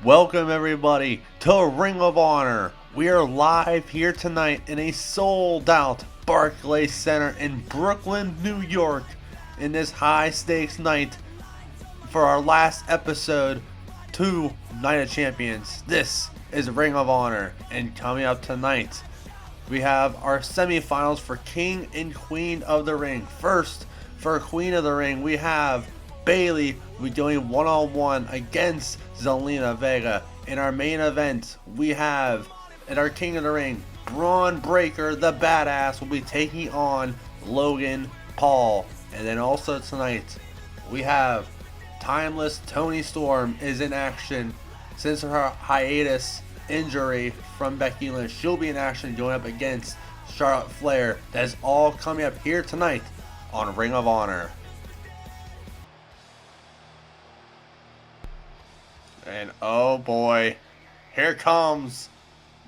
Welcome everybody to Ring of Honor. We are live here tonight in a sold out Barclays Center in Brooklyn, New York in this high stakes night for our last episode to Night of Champions. This is Ring of Honor, and coming up tonight we have our semifinals for King and Queen of the Ring. First, for Queen of the Ring, we have Bayley. We're doing one-on-one against Zelina Vega. In our main event, we have, at our King of the Ring, Braun Breaker, the badass, will be taking on Logan Paul. And then also tonight, we have Timeless Toni Storm is in action. Since her hiatus injury from Becky Lynch, she'll be in action going up against Charlotte Flair. That is all coming up here tonight on Ring of Honor. And oh boy, here comes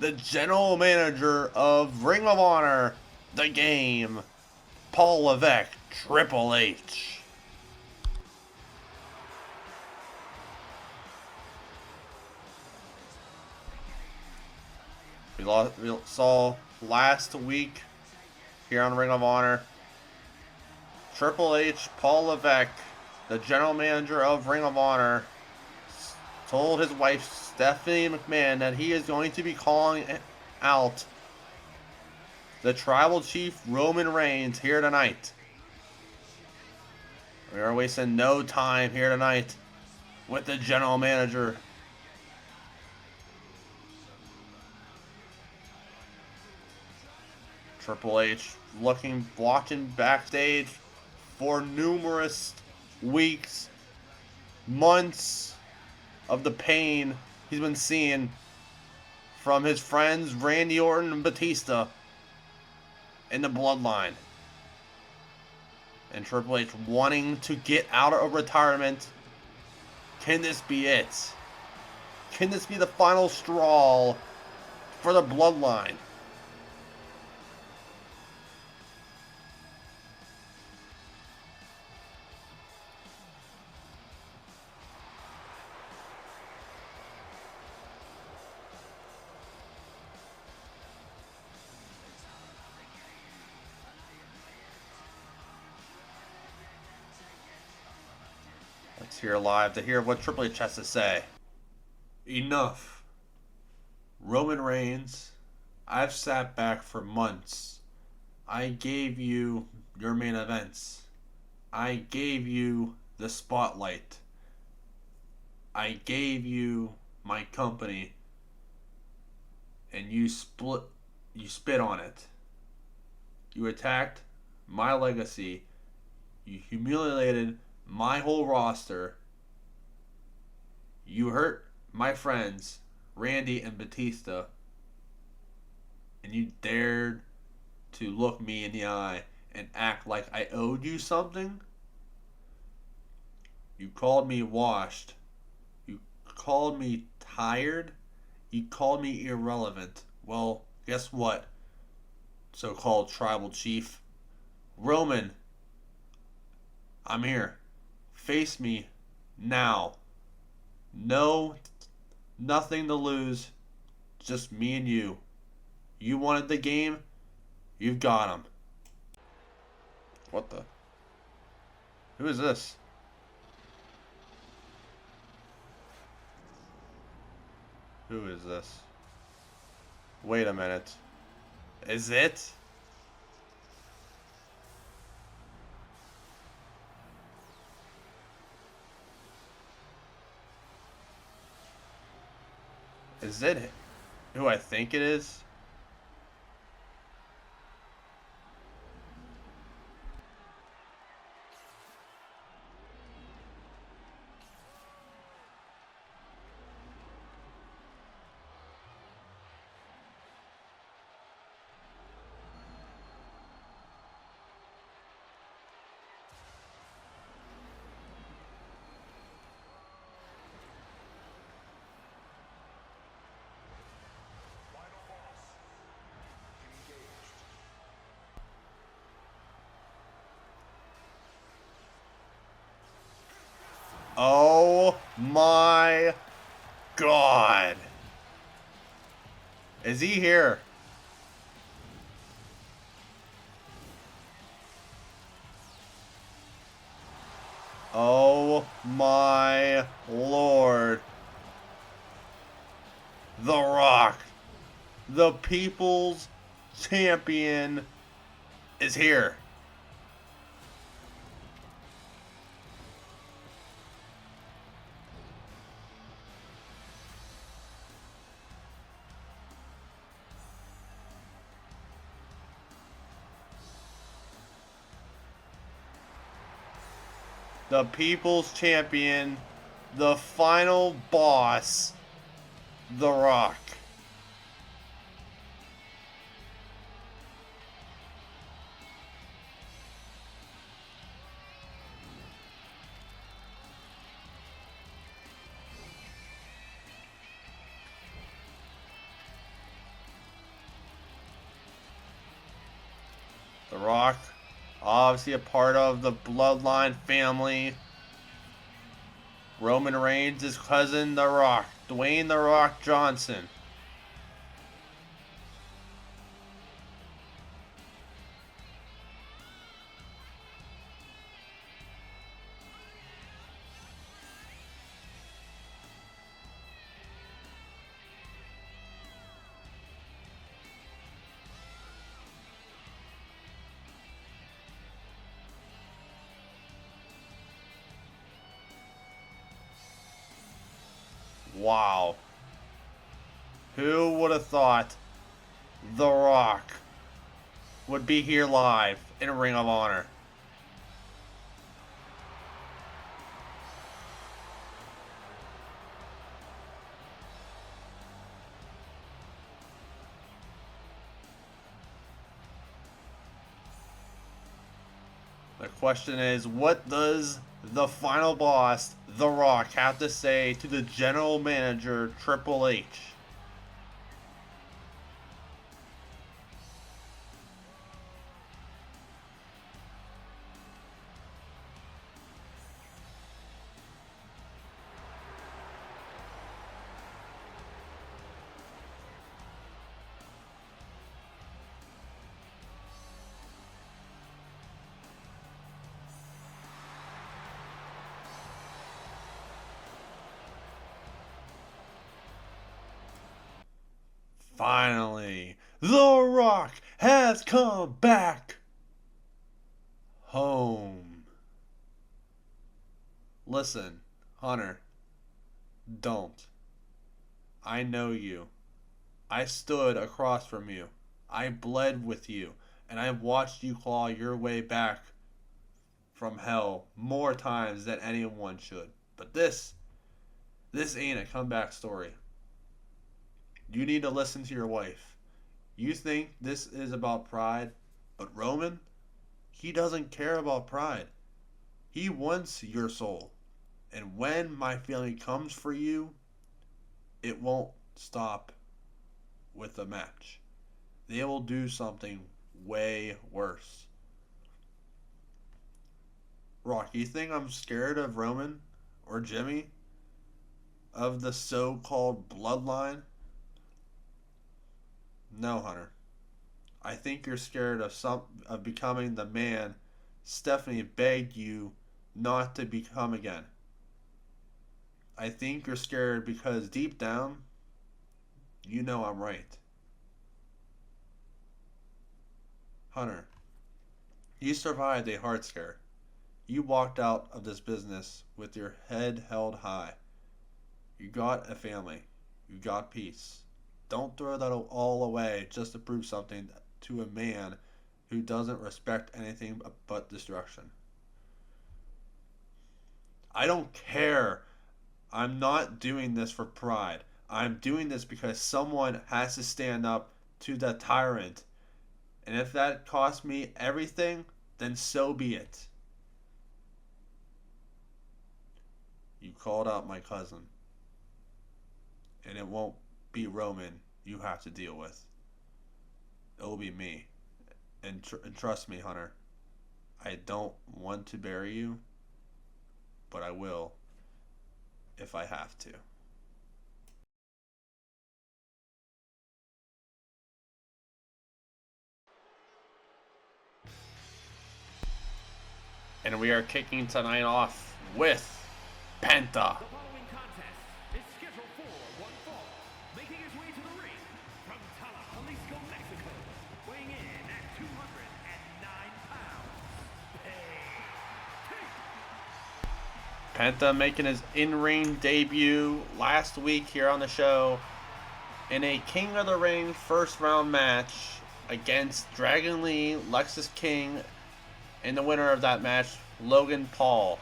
the general manager of Ring of Honor, the game, Paul Levesque, Triple H. We saw last week here on Ring of Honor, Triple H, Paul Levesque, the general manager of Ring of Honor, told his wife Stephanie McMahon that he is going to be calling out the tribal chief Roman Reigns here tonight. We are wasting no time here tonight with the general manager. Triple H watching backstage for numerous weeks, months of the pain he's been seeing from his friends Randy Orton and Batista in the bloodline. And Triple H wanting to get out of retirement. Can this be it? Can this be the final straw for the bloodline? Let's hear live to hear what Triple H has to say. Enough. Roman Reigns, I've sat back for months. I gave you your main events. I gave you the spotlight. I gave you my company. And you spit on it. You attacked my legacy. You humiliated my whole roster. You hurt my friends, Randy and Batista. And you dared to look me in the eye and act like I owed you something? You called me washed. You called me tired. You called me irrelevant. Well, guess what, so-called tribal chief? Roman, I'm here. Face me now. No, nothing to lose. Just me and you. You wanted the game. You've got him. What the? Who is this? Who is this? Wait a minute. Is it? Is it who I think it is? God. Is he here? Oh my lord. The Rock, the People's Champion, is here. The People's Champion, the final boss, The Rock. The Rock, obviously a part of the Bloodline family. Roman Reigns' cousin, The Rock, Dwayne The Rock Johnson. Wow. Who would have thought The Rock would be here live in Ring of Honor? The question is, what does the final boss, The Rock, have to say to the general manager, Triple H? Finally, The Rock has come back home. Listen, Hunter, don't. I know you. I stood across from you. I bled with you, and I watched you claw your way back from hell more times than anyone should. But this ain't a comeback story. You need to listen to your wife. You think this is about pride, but Roman, he doesn't care about pride. He wants your soul. And when my feeling comes for you, it won't stop with a match. They will do something way worse. Rock, you think I'm scared of Roman or Jimmy? Of the so called bloodline? No, Hunter. I think you're scared of becoming the man Stephanie begged you not to become again. I think you're scared because deep down, you know I'm right. Hunter, you survived a heart scare. You walked out of this business with your head held high. You got a family. You got peace. Don't throw that all away just to prove something to a man who doesn't respect anything but destruction. I don't care. I'm not doing this for pride. I'm doing this because someone has to stand up to the tyrant. And if that costs me everything, then so be it. You called out my cousin. And it won't be Roman you have to deal with. It'll be me. And trust me, Hunter, I don't want to bury you, but I will if I have to. And we are kicking tonight off with Penta. The following contest is scheduled for one fall. Making his way to the ring from Tala, Jalisco, Mexico, weighing in at 209 pounds. Penta making his in-ring debut last week here on the show in a King of the Ring first round match against Dragon Lee, Lexus King, and the winner of that match, Logan Paul.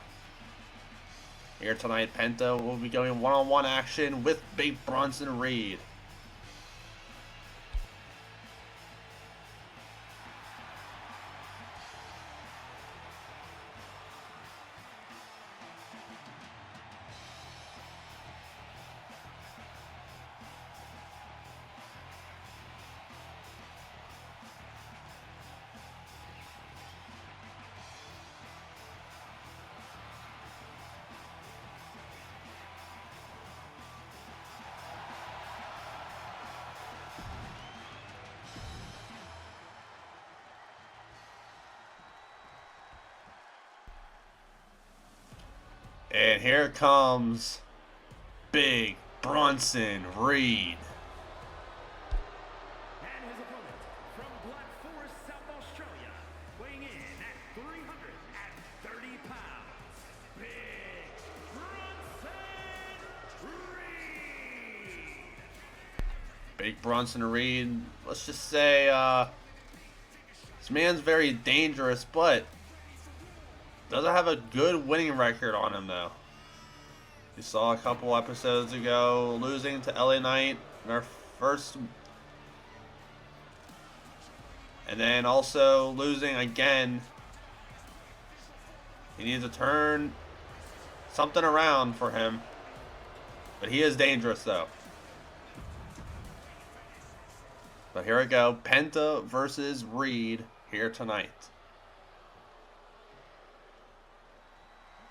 Here tonight, Penta will be going one-on-one action with Big Bronson Reed. And here comes Big Bronson Reed. And his opponent from Black Forest, South Australia, weighing in at 330 pounds, Big Bronson Reed. Big Bronson Reed, let's just say, this man's very dangerous, but doesn't have a good winning record on him, though. You saw a couple episodes ago losing to LA Knight in our first, and then also losing again. He needs to turn something around for him, but he is dangerous, though. But here we go, Penta versus Reed here tonight.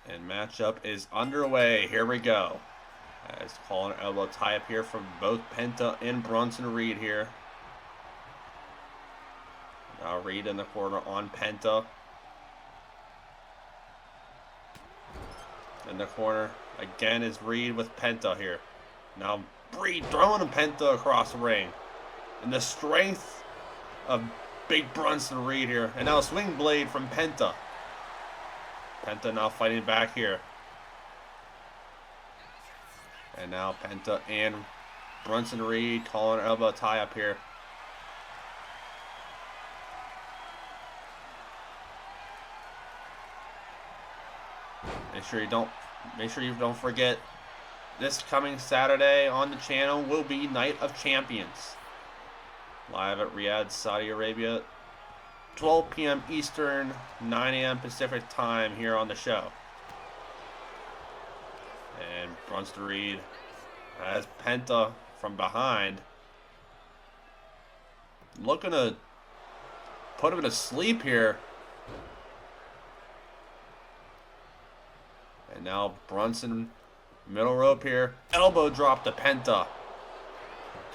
And matchup is underway. Here we go. As calling an elbow tie up here from both Penta and Bronson Reed here. Now Reed in the corner on Penta. In the corner again is Reed with Penta here. Now Reed throwing Penta across the ring. And the strength of Big Bronson Reed here. And now a swing blade from Penta. Penta now fighting back here. And now Penta and Bronson Reed calling an elbow tie up here. Make sure you don't forget, this coming Saturday on the channel will be Night of Champions. Live at Riyadh, Saudi Arabia. 12 p.m. Eastern, 9 a.m. Pacific time here on the show. And Bronson Reed has Penta from behind. Looking to put him to sleep here. And now Bronson, middle rope here. Elbow drop to Penta.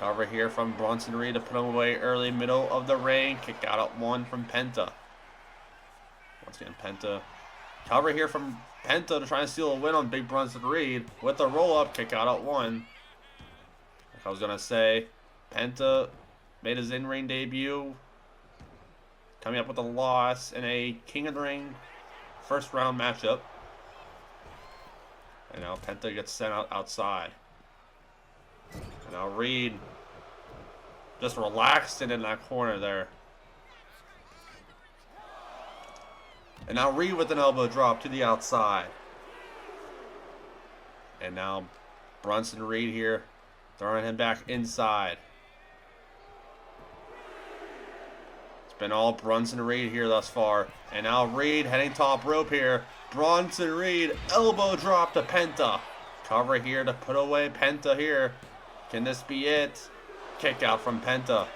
Cover here from Bronson Reed to put him away early, middle of the ring. Kick out at one from Penta. Once again, Penta. Cover here from Penta to try and steal a win on Big Bronson Reed with a roll-up. Kick out at one. Like I was going to say, Penta made his in-ring debut. Coming up with a loss in a King of the Ring first round matchup. And now Penta gets sent outside. And now Reed just relaxing in that corner there. And now Reed with an elbow drop to the outside. And now Bronson Reed here throwing him back inside. It's been all Bronson Reed here thus far. And now Reed heading top rope here. Bronson Reed elbow drop to Penta. Cover here to put away Penta here. Can this be it? Kick out from Penta.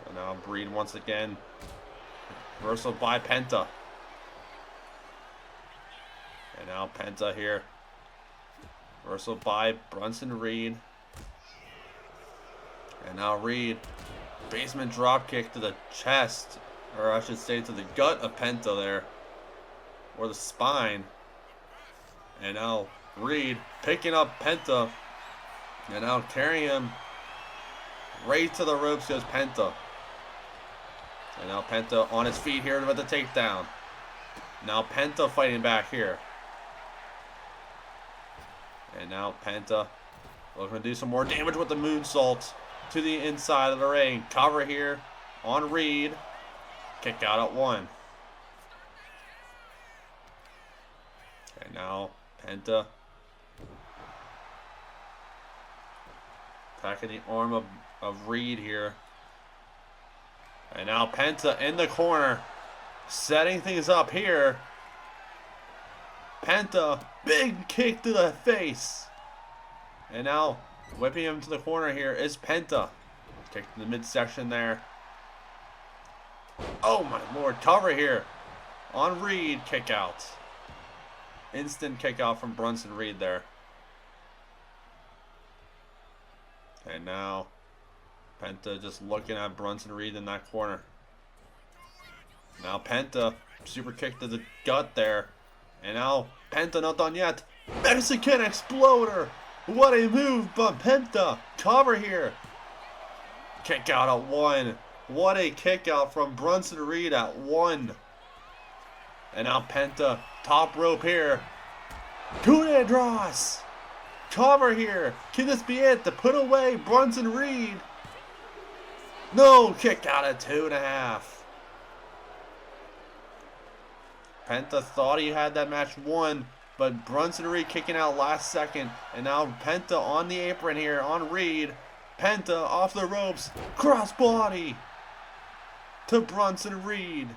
And now Reed once again. Reversal by Penta. And now Penta here. Reversal by Bronson Reed. And now Reed. Basement drop kick to the chest Or I should say to the gut of Penta there. Or the spine. And now Reed picking up Penta. And now carrying him right to the ropes goes Penta. And now Penta on his feet here with the takedown. Now Penta fighting back here. And now Penta looking to do some more damage with the moonsault to the inside of the ring. Cover here on Reed. Kick out at 1. And now Penta attacking the arm of Reed here. And now Penta in the corner, setting things up here. Penta, big kick to the face. And now whipping him to the corner here is Penta. Kick to the midsection there. Oh my lord, cover here on Reed, kick out. Instant kick out from Bronson Reed there. And now Penta just looking at Bronson Reed in that corner. Now Penta, super kick to the gut there. And now Penta not done yet. Mexican Exploder! What a move by Penta! Cover here. Kick out at 1. What a kick out from Bronson Reed at 1. And now Penta, top rope here. Coup de grace! Cover here. Can this be it to put away Bronson Reed? No, kick out at 2.5. Penta thought he had that match won, but Bronson Reed kicking out last second. And now Penta on the apron here on Reed. Penta off the ropes. Crossbody to Bronson Reed.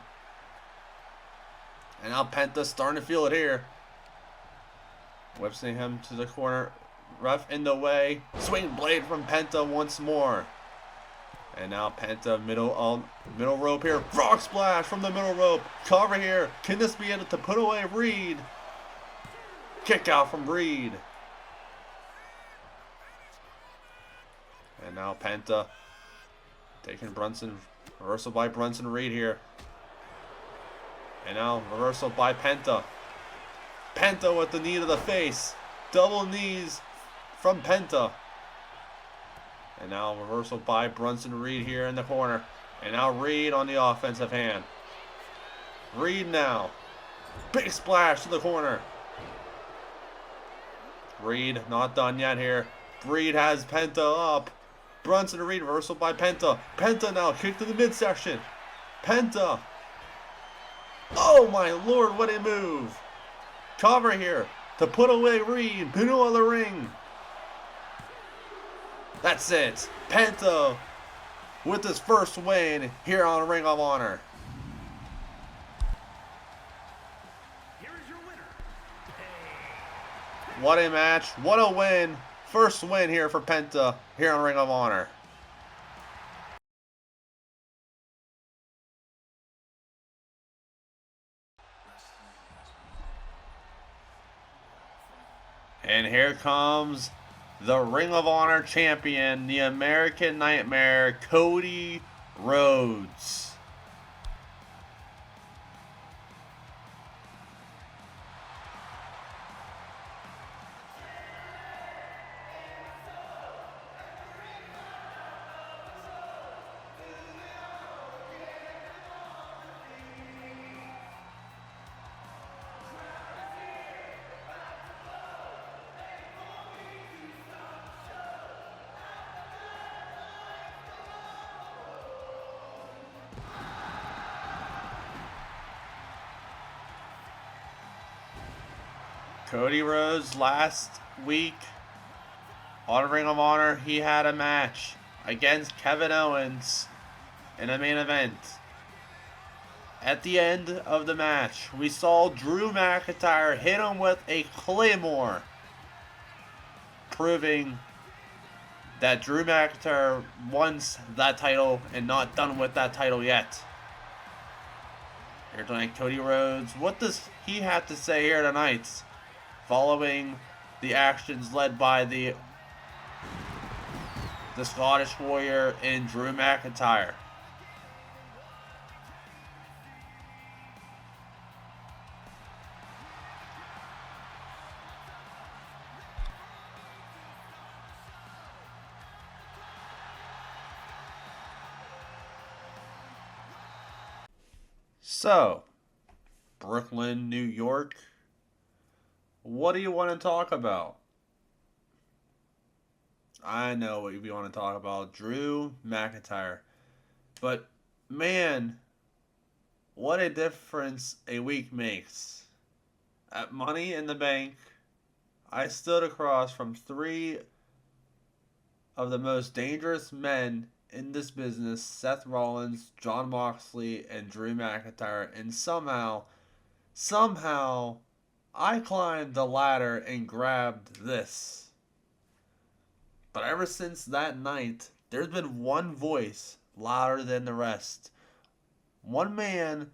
And now Penta starting to feel it here. Whipping him to the corner. Ref in the way. Swing blade from Penta once more. And now Penta middle rope here. Frog splash from the middle rope. Cover here. Can this be it to put away Reed? Kick out from Reed. And now Penta taking Bronson. Reversal by Bronson Reed here. And now reversal by Penta. Penta with the knee to the face. Double knees from Penta. And now reversal by Bronson Reed here in the corner. And now Reed on the offensive hand. Reed now. Big splash to the corner. Reed not done yet here. Reed has Penta up. Bronson Reed reversal by Penta. Penta now kick to the midsection. Penta. Oh my lord, what a move. Cover here to put away Reed. Middle of the ring. That's it. Penta with his first win here on Ring of Honor. Here is your winner. What a match. What a win. First win here for Penta here on Ring of Honor. And here comes the Ring of Honor champion, the American Nightmare, Cody Rhodes. Cody Rhodes last week on Ring of Honor, he had a match against Kevin Owens in a main event. At the end of the match, we saw Drew McIntyre hit him with a Claymore, proving that Drew McIntyre wants that title and not done with that title yet. Here tonight, Cody Rhodes. What does he have to say here tonight, following the actions led by the Scottish Warrior in Drew McIntyre? So, Brooklyn, New York, what do you want to talk about? I know what you want to talk about. Drew McIntyre. But, man, what a difference a week makes. At Money in the Bank, I stood across from three of the most dangerous men in this business, Seth Rollins, Jon Moxley, and Drew McIntyre, and somehow, I climbed the ladder and grabbed this. But ever since that night, there's been one voice louder than the rest. One man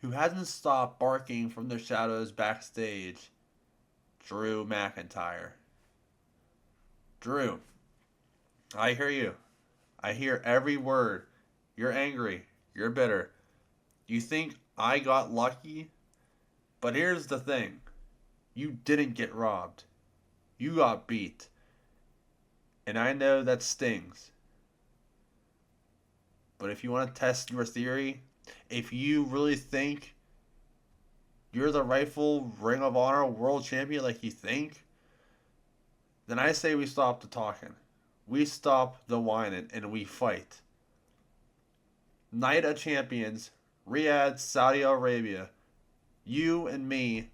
who hasn't stopped barking from the shadows backstage. Drew McIntyre. Drew, I hear you. I hear every word. You're angry. You're bitter. You think I got lucky? But here's the thing. You didn't get robbed. You got beat. And I know that stings. But if you want to test your theory, if you really think you're the rightful Ring of Honor World Champion like you think, then I say we stop the talking. We stop the whining and we fight. Night of Champions, Riyadh, Saudi Arabia. You and me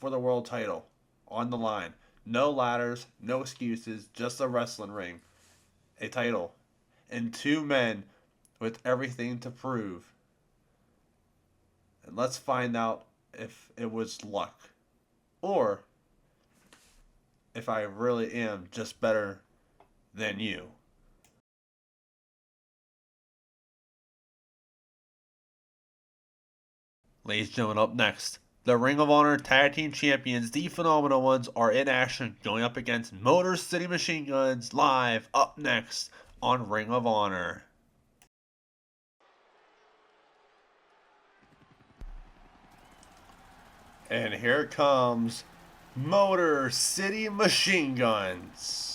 for the world title on the line. No ladders, no excuses, just a wrestling ring, a title, and two men with everything to prove. And let's find out if it was luck or if I really am just better than you. Ladies and gentlemen, up next, the Ring of Honor Tag Team Champions, the Phenomenal Ones, are in action going up against Motor City Machine Guns live up next on Ring of Honor. And here comes Motor City Machine Guns.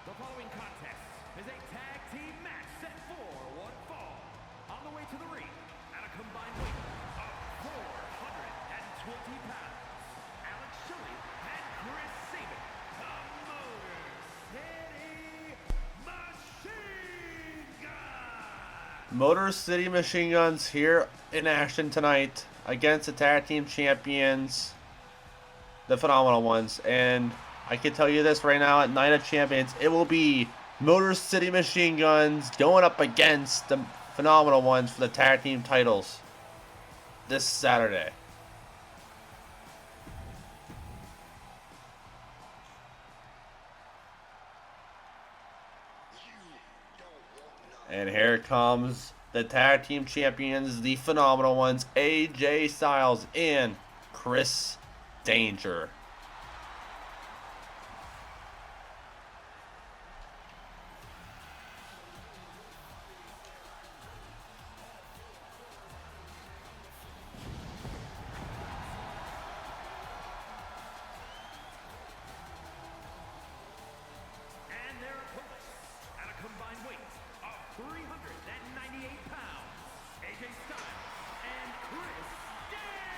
The following contest is a tag team match set for one fall. On the way to the ring, at a combined weight of 420 pounds, Alex Shelley and Chris Sabin, the Motor City Machine Guns. Motor City Machine Guns here in action tonight against the tag team champions, the Phenomenal Ones. And I can tell you this right now, at Night of Champions, it will be Motor City Machine Guns going up against the Phenomenal Ones for the tag team titles this Saturday. And here comes the tag team champions, the Phenomenal Ones, AJ Styles and Chris Danger. And their opponents, at a combined weight of 398 pounds, AJ Styles and Chris Danger.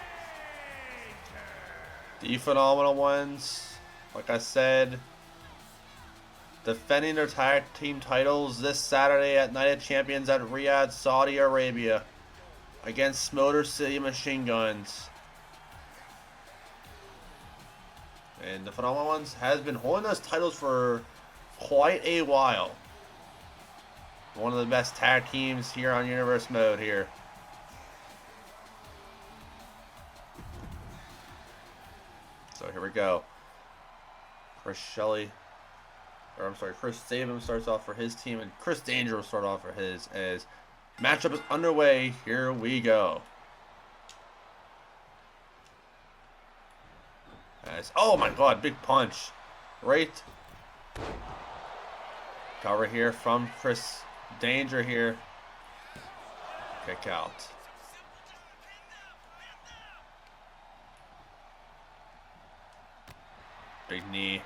The Phenomenal Ones, like I said, defending their tag team titles this Saturday at Night of Champions at Riyadh, Saudi Arabia, against Motor City Machine Guns. And the Phenomenal Ones has been holding those titles for quite a while. One of the best tag teams here on Universe Mode here. So here we go. Chris Sabin starts off for his team, and Chris Danger will start off for his. As matchup is underway, here we go. Oh my god, big punch. Right. Cover here from Chris Danger here. Kick out. Big knee.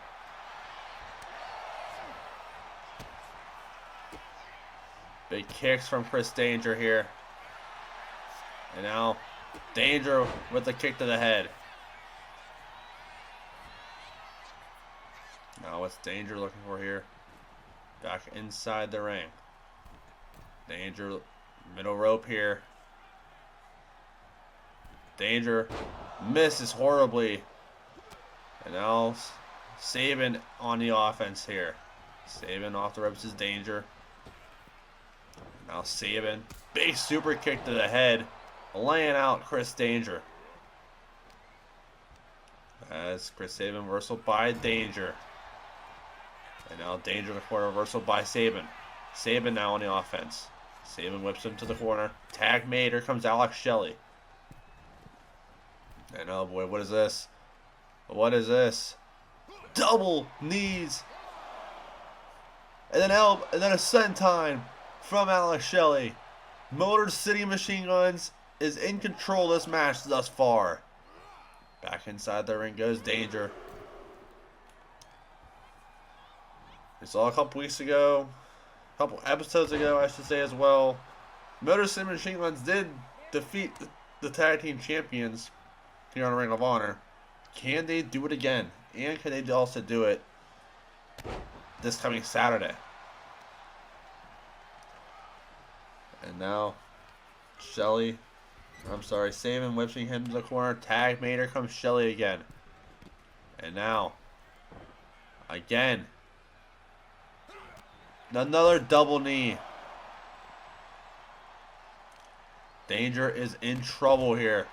Big kicks from Chris Danger here. And now Danger with the kick to the head. Now what's Danger looking for here? Back inside the ring. Danger, middle rope here. Danger misses horribly. And now Sabin on the offense here. Sabin off the ropes is Danger. Now Sabin, big super kick to the head, laying out Chris Danger. As Chris Sabin reversal by Danger. And now Danger in the corner, reversal by Sabin. Sabin now on the offense. Sabin whips him to the corner. Tag made, here comes Alex Shelley. And oh boy, what is this? What is this? Double knees. And then a senton from Alex Shelley. Motor City Machine Guns is in control of this match thus far. Back inside the ring goes Danger. We saw a couple weeks ago, a couple episodes ago, I should say as well. Motor City Machine Guns did defeat the tag team champions here on Ring of Honor. Can they do it again? And can they also do it this coming Saturday? And now Sabin whipping him to the corner. Tag made, here comes Shelley again. And now again another double knee. Danger is in trouble here.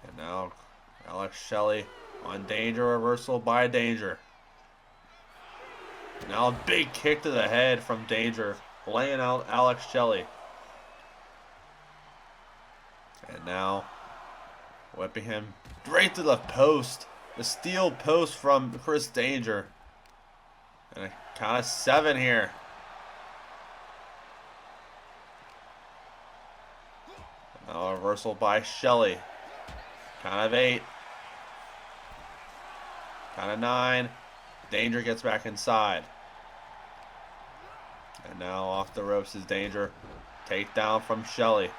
And now Alex Shelley on Danger, reversal by Danger. Now a big kick to the head from Danger, laying out Alex Shelley. And now whipping him right to the post. The steel post from Chris Danger. And a count of 7 here. Now a reversal by Shelley. Count of 8. Count of 9. Danger gets back inside. And now off the ropes is Danger. Takedown from Shelley.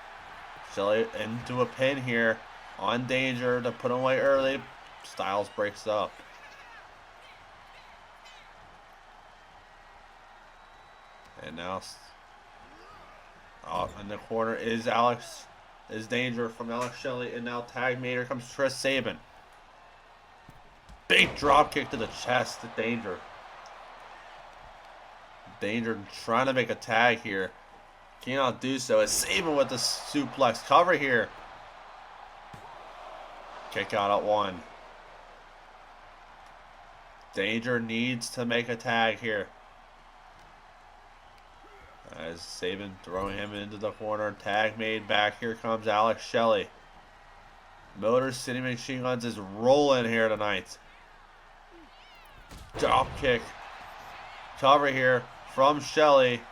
Shelley into a pin here on Danger to put him away early. Styles breaks up. And now in the corner is Danger from Alex Shelley. And now tag mate, here comes Chris Sabin. Big drop kick to the chest to Danger. Danger trying to make a tag here. Cannot do so. It's Sabin with the suplex cover here. Kick out at 1. Danger needs to make a tag here. As Sabin throwing him into the corner. Tag made back. Here comes Alex Shelley. Motor City Machine Guns is rolling here tonight. Drop kick. Cover here from Shelley.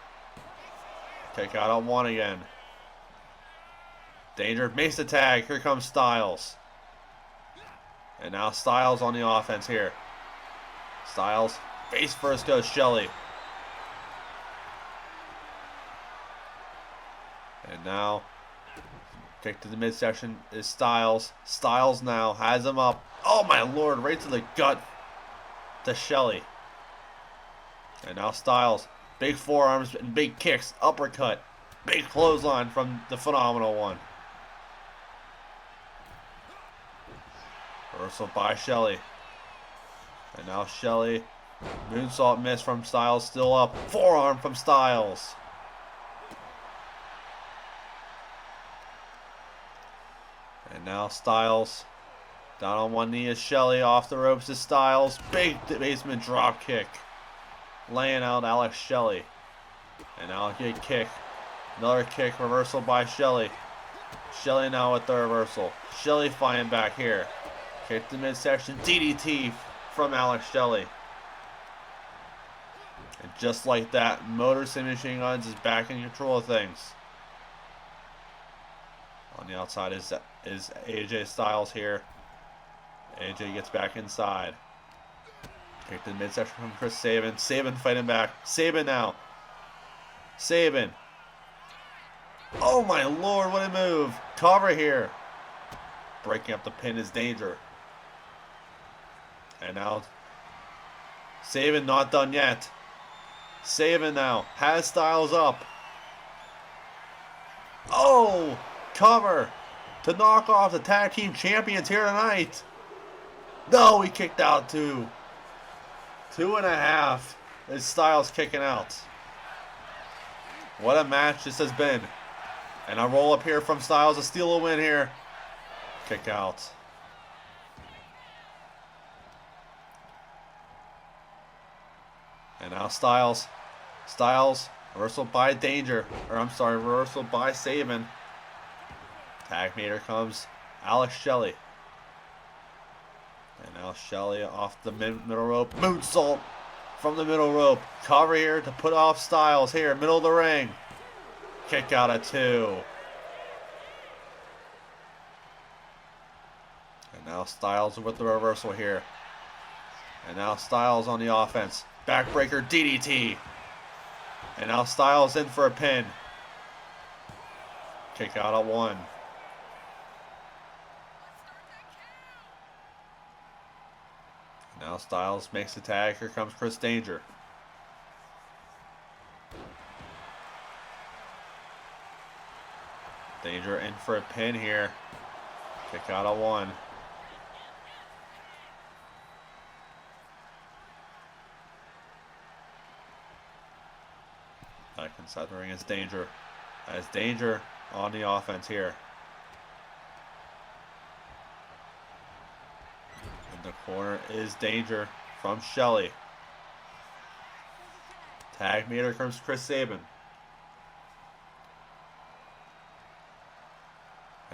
Kick out at 1 again. Danger makes the tag. Here comes Styles. And now Styles on the offense here. Styles, face first goes Shelley. And now, kick to the midsection is Styles. Styles now has him up. Oh my lord, right to the gut to Shelley. And now Styles, big forearms and big kicks, uppercut. Big clothesline from the Phenomenal One. Reversal by Shelley. And now Shelley, moonsault miss from Styles, still up. Forearm from Styles. And now Styles, down on one knee is Shelley, off the ropes is Styles. Big basement drop kick, laying out Alex Shelley. And now a kick, another kick, reversal by Shelley. Shelley now with the reversal. Shelley flying back here. Kick to midsection, DDT from Alex Shelley. And just like that, Motor City Machine Guns is back in control of things. On the outside is AJ Styles here. AJ gets back inside. Kick to the midsection from Chris Sabin. Sabin fighting back. Sabin now. Sabin. Oh my lord, what a move. Cover here. Breaking up the pin is Danger. And now Sabin not done yet. Sabin now has Styles up. Oh, cover to knock off the tag team champions here tonight. No, he kicked out too. 2.5 is Styles kicking out. What a match this has been. And a roll up here from Styles to steal a win here. Kick out. And now Styles. Styles, reversal by Danger. Or I'm sorry, reversal by Sabin. Tag meter comes Alex Shelley. And now Shelley off the middle rope. Moonsault from the middle rope. Cover here to put off Styles here, middle of the ring. Kick out at 2. And now Styles with the reversal here. And now Styles on the offense. Backbreaker DDT. And now Styles in for a pin. Kick out at 1. Now Styles makes the tag. Here comes Chris Danger. Danger in for a pin here. Kick out at 1. Back inside the ring is Danger. As Danger on the offense here. In the corner is Danger from Shelley. Tag meter comes Chris Sabin.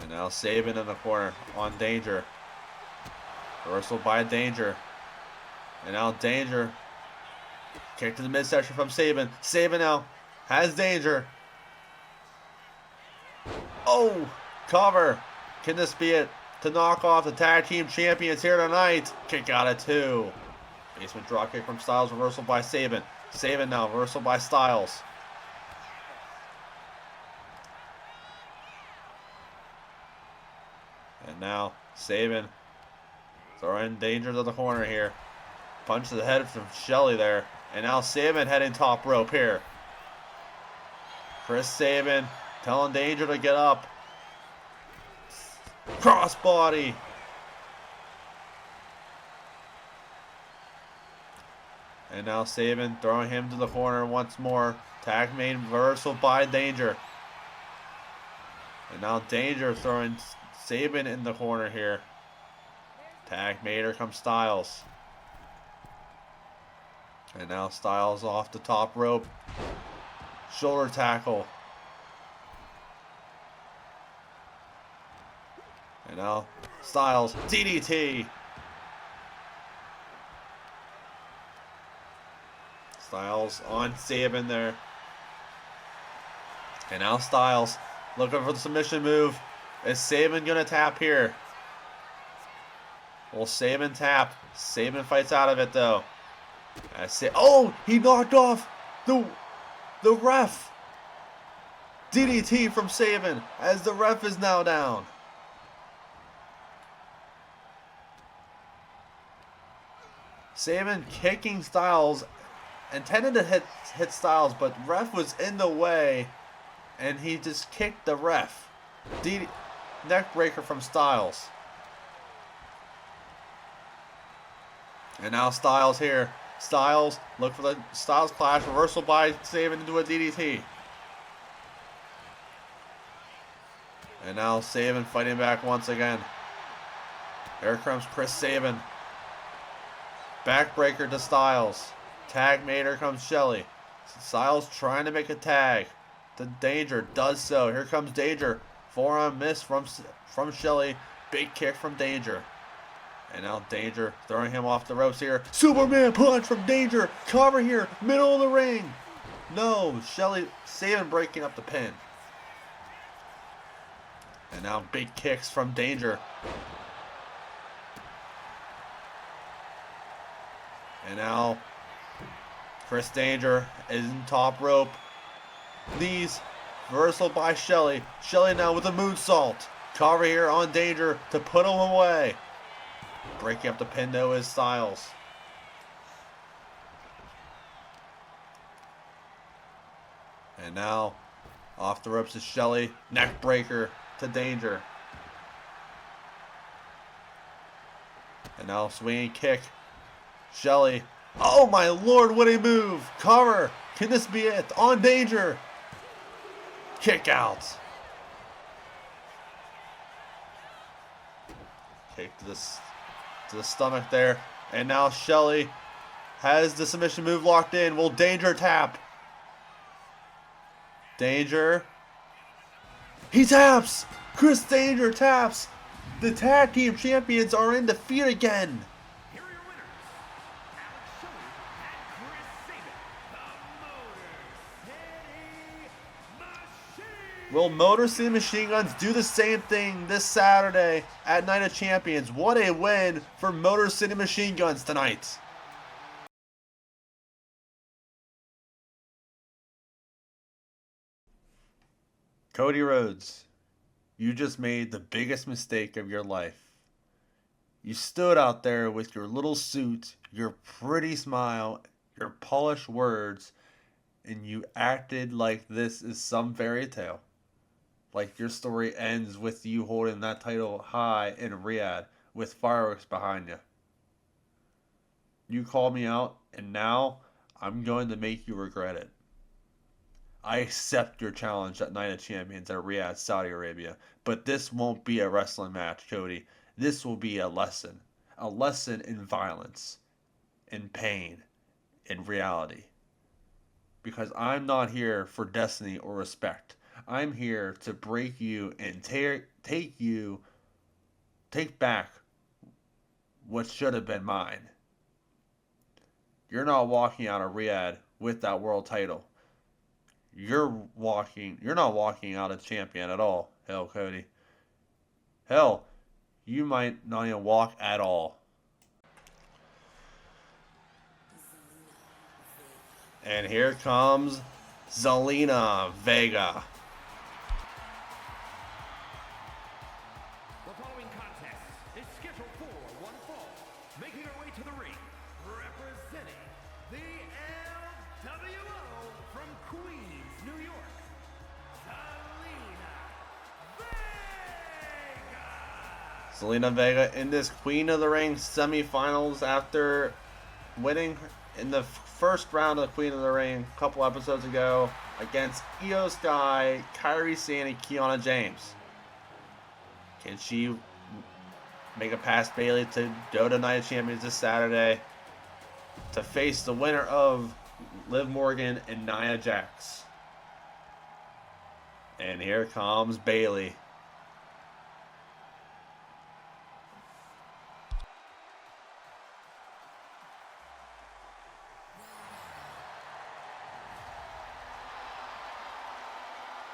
And now Sabin in the corner on Danger. Reversal by Danger. And now Danger. Kick to the midsection from Sabin. Sabin now has Danger. Oh, cover. Can this be it to knock off the tag team champions here tonight? Kick out at 2. Basement dropkick from Styles. Reversal by Sabin. Sabin now. Reversal by Styles. And now Sabin throwing Danger to the corner here. Punch to the head from Shelley there. And now Sabin heading top rope here. Chris Sabin telling Danger to get up. Crossbody. And now Sabin throwing him to the corner once more. Tag main reversal by Danger. And now Danger throwing Sabin in the corner here. Tag Mater comes Styles. And now Styles off the top rope. Shoulder tackle. And now Styles DDT. Styles on Sabin there. And now Styles looking for the submission move. Is Sabin gonna tap here? Will Sabin tap? Sabin fights out of it though. Oh, he knocked off the ref. DDT from Sabin as the ref is now down. Sabin kicking Styles, intended to hit Styles, but ref was in the way, and he just kicked the ref. Neck breaker from Styles. And now Styles here. Styles, look for the Styles clash. Reversal by Sabin into a DDT. And now Sabin fighting back once again. Here comes Chris Sabin. Backbreaker to Styles. Tag Mater comes Shelley. Styles trying to make a tag. The Danger does so. Here comes Danger. Forearm miss from Shelley. Big kick from Danger. And now Danger throwing him off the ropes here. Superman punch from Danger. Cover here. Middle of the ring. No. Shelley, Sabin breaking up the pin. And now big kicks from Danger. And now Chris Danger is in top rope. Knees. Reversal by Shelley. Shelley now with a moonsault. Cover here on Danger to put him away. Breaking up the pin though is Styles. And now off the ropes is Shelley. Neck breaker to Danger. And now swinging kick. Shelley. Oh my lord, what a move. Cover. Can this be it? On Danger. Kick out. Kick to the stomach there. And now Shelley has the submission move locked in. Will Danger tap? Danger. He taps. Chris Danger taps. The tag team champions are in defeat again. Here are your winners, Alex Shelley and Chris Sabin, the Motor City Machine. Will Motor City Machine Guns do the same thing this Saturday at Night of Champions? What a win for Motor City Machine Guns tonight. Cody Rhodes, you just made the biggest mistake of your life. You stood out there with your little suit, your pretty smile, your polished words, and you acted like this is some fairy tale. Like your story ends with you holding that title high in Riyadh with fireworks behind you. You called me out, and now I'm going to make you regret it. I accept your challenge at Night of Champions at Riyadh, Saudi Arabia, but this won't be a wrestling match, Cody. This will be a lesson in violence, in pain, in reality. Because I'm not here for destiny or respect. I'm here to break you and take back what should have been mine. You're not walking out of Riyadh with that world title. You're not walking out a champion at all. Hell, Cody. Hell, you might not even walk at all. And here comes Zelina Vega. The following contest is scheduled for one fall. Making her way to the ring, representing the LWO from Queens, New York, Zelina Vega. Zelina Vega in this Queen of the Ring semifinals after winning in the first round of the Queen of the Ring a couple episodes ago against Io Sky, Kairi Sane, and Kiana James. Can she make it past Bayley to go to Night of Champions this Saturday to face the winner of Liv Morgan and Nia Jax? And here comes Bayley.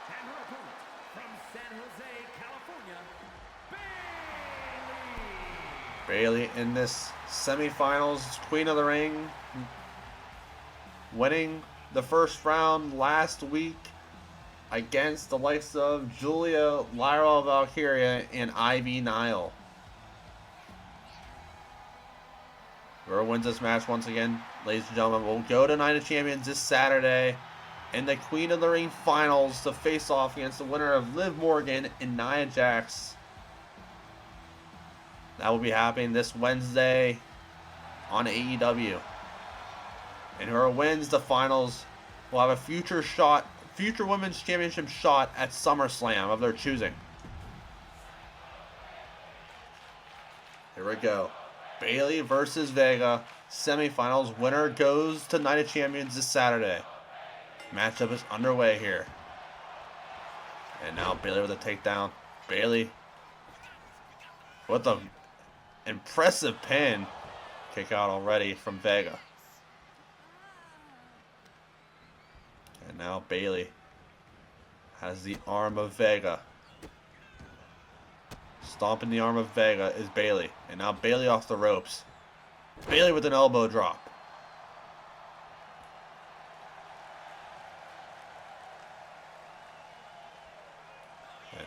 And her opponent from San Jose, California, Bayley. Bayley in this semifinals Queen of the Ring, winning the first round last week against the likes of Julia Lyra Valkyria and Ivy Nile. Whoever wins this match once again, ladies and gentlemen, will go to Night of Champions this Saturday in the Queen of the Ring finals to face off against the winner of Liv Morgan and Nia Jax. That will be happening this Wednesday on AEW. And whoever wins the finals will have a future women's championship shot at SummerSlam of their choosing. Here we go. Bayley versus Vega. Semifinals. Winner goes to Night of Champions this Saturday. Matchup is underway here. And now Bayley with a takedown. Bayley with an impressive pin. Kick out already from Vega. And now Bayley has the arm of Vega. Stomping the arm of Vega is Bayley. And now Bayley off the ropes. Bayley with an elbow drop.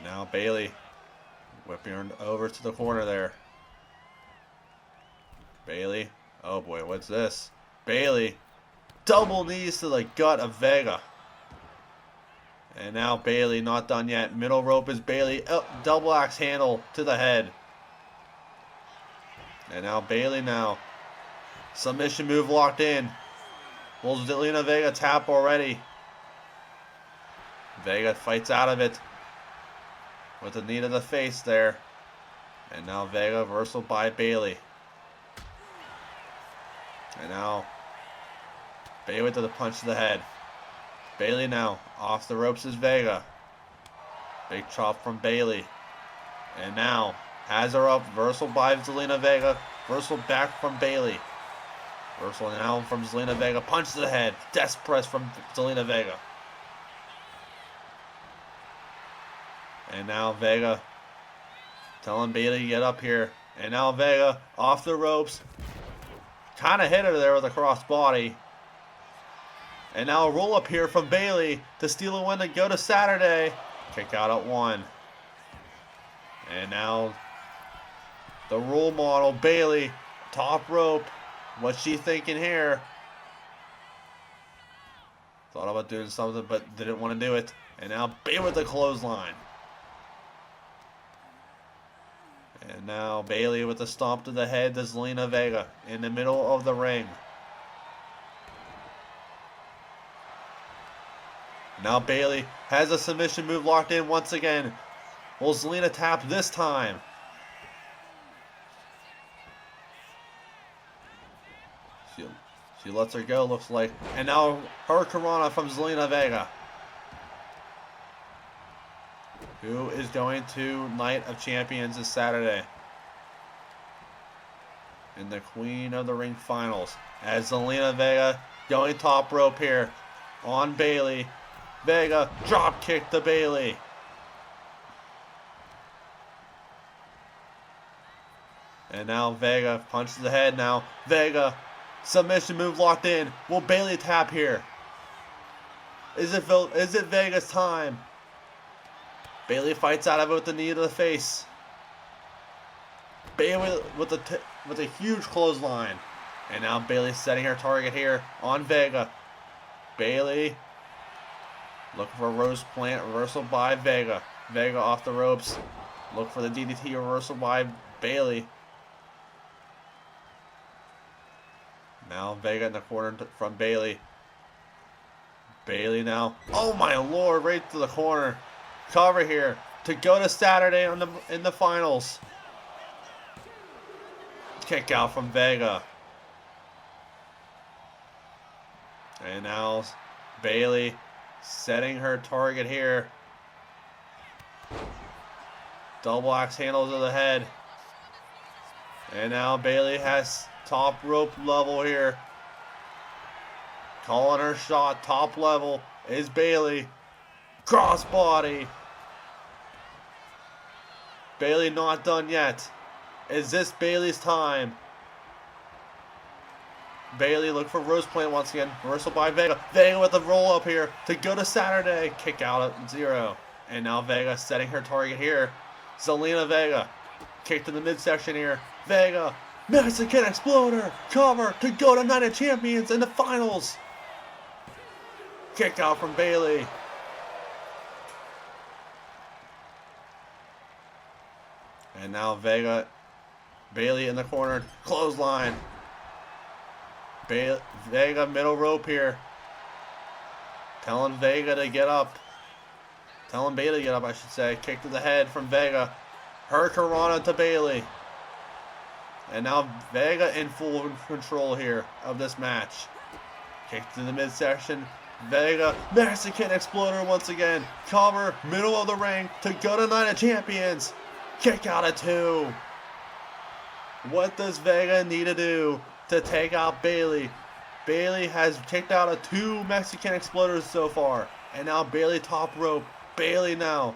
Now Bayley whipping her over to the corner there. Bayley. Oh boy, what's this? Bayley. Double knees to the gut of Vega. And now Bayley not done yet. Middle rope is Bayley. Double axe handle to the head. And now Bayley now. Submission move locked in. Will Zelina Vega tap already? Vega fights out of it. With a knee to the face there. And now Vega reversal by Bayley. And now Bayley to the punch to the head. Bayley now off the ropes is Vega. Big chop from Bayley. And now has her up. Reversal by Zelina Vega. Reversal back from Bayley. Reversal now from Zelina Vega. Punch to the head. Death press from Zelina Vega. And now Vega telling Bayley to get up here. And now Vega off the ropes. Kind of hit her there with a crossbody. And now a roll up here from Bayley to steal a win to go to Saturday. Kick out at 1. And now the role model, Bayley, top rope. What's she thinking here? Thought about doing something, but didn't want to do it. And now Bayley with the clothesline. And now Bayley with the stomp to the head to Zelina Vega in the middle of the ring. Now Bayley has a submission move locked in once again. Will Zelina tap this time? She lets her go, looks like. And now Hurricanrana from Zelina Vega, who is going to Night of Champions this Saturday in the Queen of the Ring finals. As Zelina Vega going top rope here on Bayley. Vega drop kick to Bayley. And now Vega punches the head now. Vega, submission move locked in. Will Bayley tap here? Is it Vega's time? Bayley fights out of it with the knee to the face. Bayley with a huge clothesline. And now Bayley setting her target here on Vega. Bayley looking for a rose plant reversal by Vega. Vega off the ropes. Look for the DDT reversal by Bayley. Now Vega in the corner from Bayley. Bayley now. Oh my lord, right to the corner. Cover here to go to Saturday in the finals. Kick out from Vega. And now Bayley setting her target here. Double axe handle to the head. And now Bayley has top rope level here. Calling her shot. Top level is Bayley. Crossbody. Bayley not done yet. Is this Bayley's time? Bayley look for rose plant once again. Reversal by Vega. Vega with the roll up here to go to Saturday. Kick out at 0. And now Vega setting her target here. Zelina Vega. Kick to the midsection here. Vega. Mexican Exploder. Cover to go to Night of Champions in the finals. Kick out from Bayley. And now Bayley in the corner. Clothesline. Vega middle rope here. Telling Vega to get up. Telling Bayley to get up, I should say. Kick to the head from Vega. Hurricanrana to Bayley. And now Vega in full control here of this match. Kick to the midsection. Vega, Mexican Exploder once again. Cover, middle of the ring to go to Night of Champions. Kick out at 2. What does Vega need to do to take out Bayley? Bayley has kicked out of 2 Mexican Exploders so far. And now Bayley top rope. Bayley now.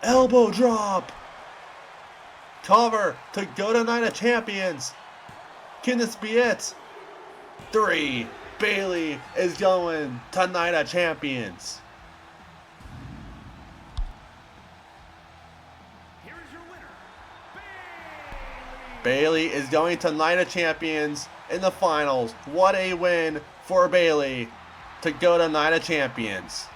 Elbow drop. Cover to go to Night of Champions. Can this be it? 3. Bayley is going to Night of Champions. Bayley is going to Night of Champions in the finals. What a win for Bayley to go to Night of Champions.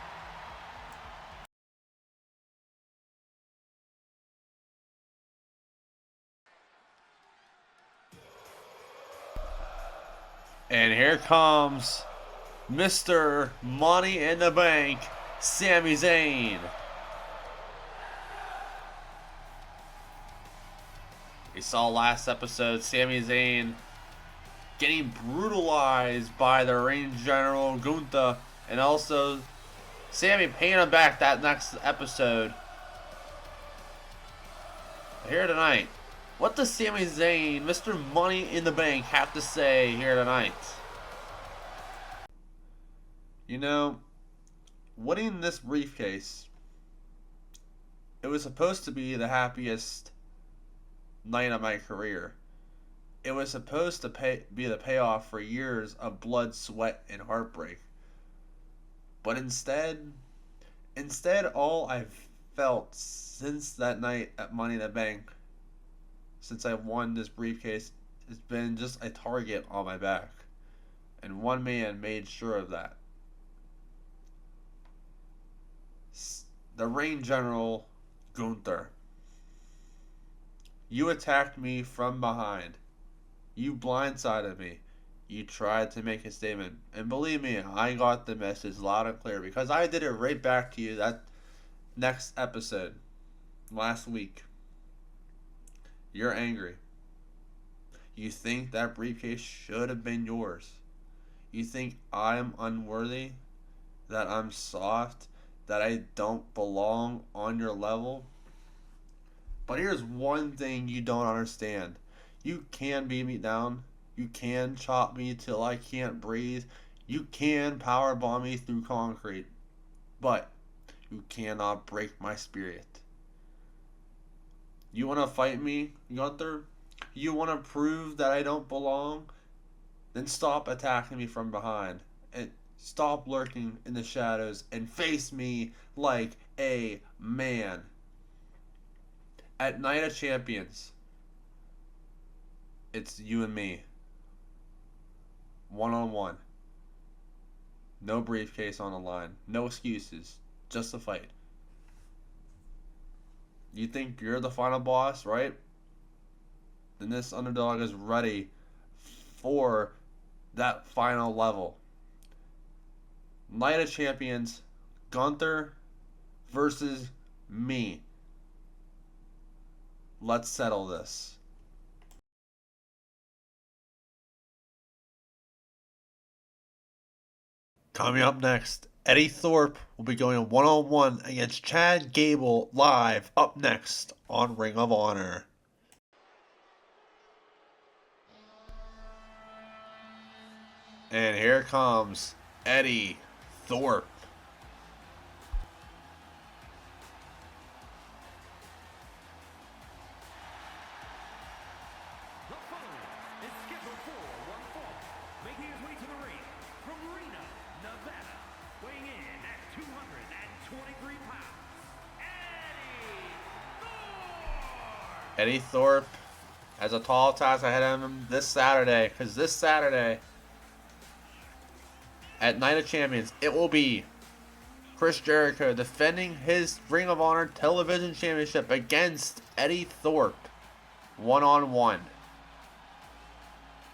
And here comes Mr. Money in the Bank, Sami Zayn. We saw last episode Sami Zayn getting brutalized by the Ring General Gunther, and also Sami paying him back that next episode. Here tonight, what does Sami Zayn, Mr. Money in the Bank, have to say here tonight? You know, winning this briefcase, it was supposed to be the happiest night of my career. It was supposed to be the payoff for years of blood, sweat, and heartbreak. But instead all I've felt since that night at Money in the Bank, since I've won this briefcase, has been just a target on my back. And one man made sure of that. The Ring General Gunther. You attacked me from behind. You blindsided me. You tried to make a statement. And believe me, I got the message loud and clear because I did it right back to you that next episode last week. You're angry. You think that briefcase should have been yours. You think I'm unworthy, that I'm soft, that I don't belong on your level. But here's one thing you don't understand. You can beat me down. You can chop me till I can't breathe. You can powerbomb me through concrete. But you cannot break my spirit. You want to fight me, Gunther? You want to prove that I don't belong? Then stop attacking me from behind. And stop lurking in the shadows and face me like a man. At Night of Champions, it's you and me. One-on-one. No briefcase on the line. No excuses. Just a fight. You think you're the final boss, right? Then this underdog is ready for that final level. Night of Champions, Gunther versus me. Let's settle this. Coming up next, Eddie Thorpe will be going one-on-one against Chad Gable live up next on Ring of Honor. And here comes Eddie Thorpe. The following is scheduled for one fall, making his way to the ring from Reno, Nevada, weighing in at 223 pounds, Eddie Thorpe. Eddie Thorpe has a tall task ahead of him this Saturday, because this Saturday at Night of Champions, it will be Chris Jericho defending his Ring of Honor Television Championship against Eddie Thorpe, one-on-one.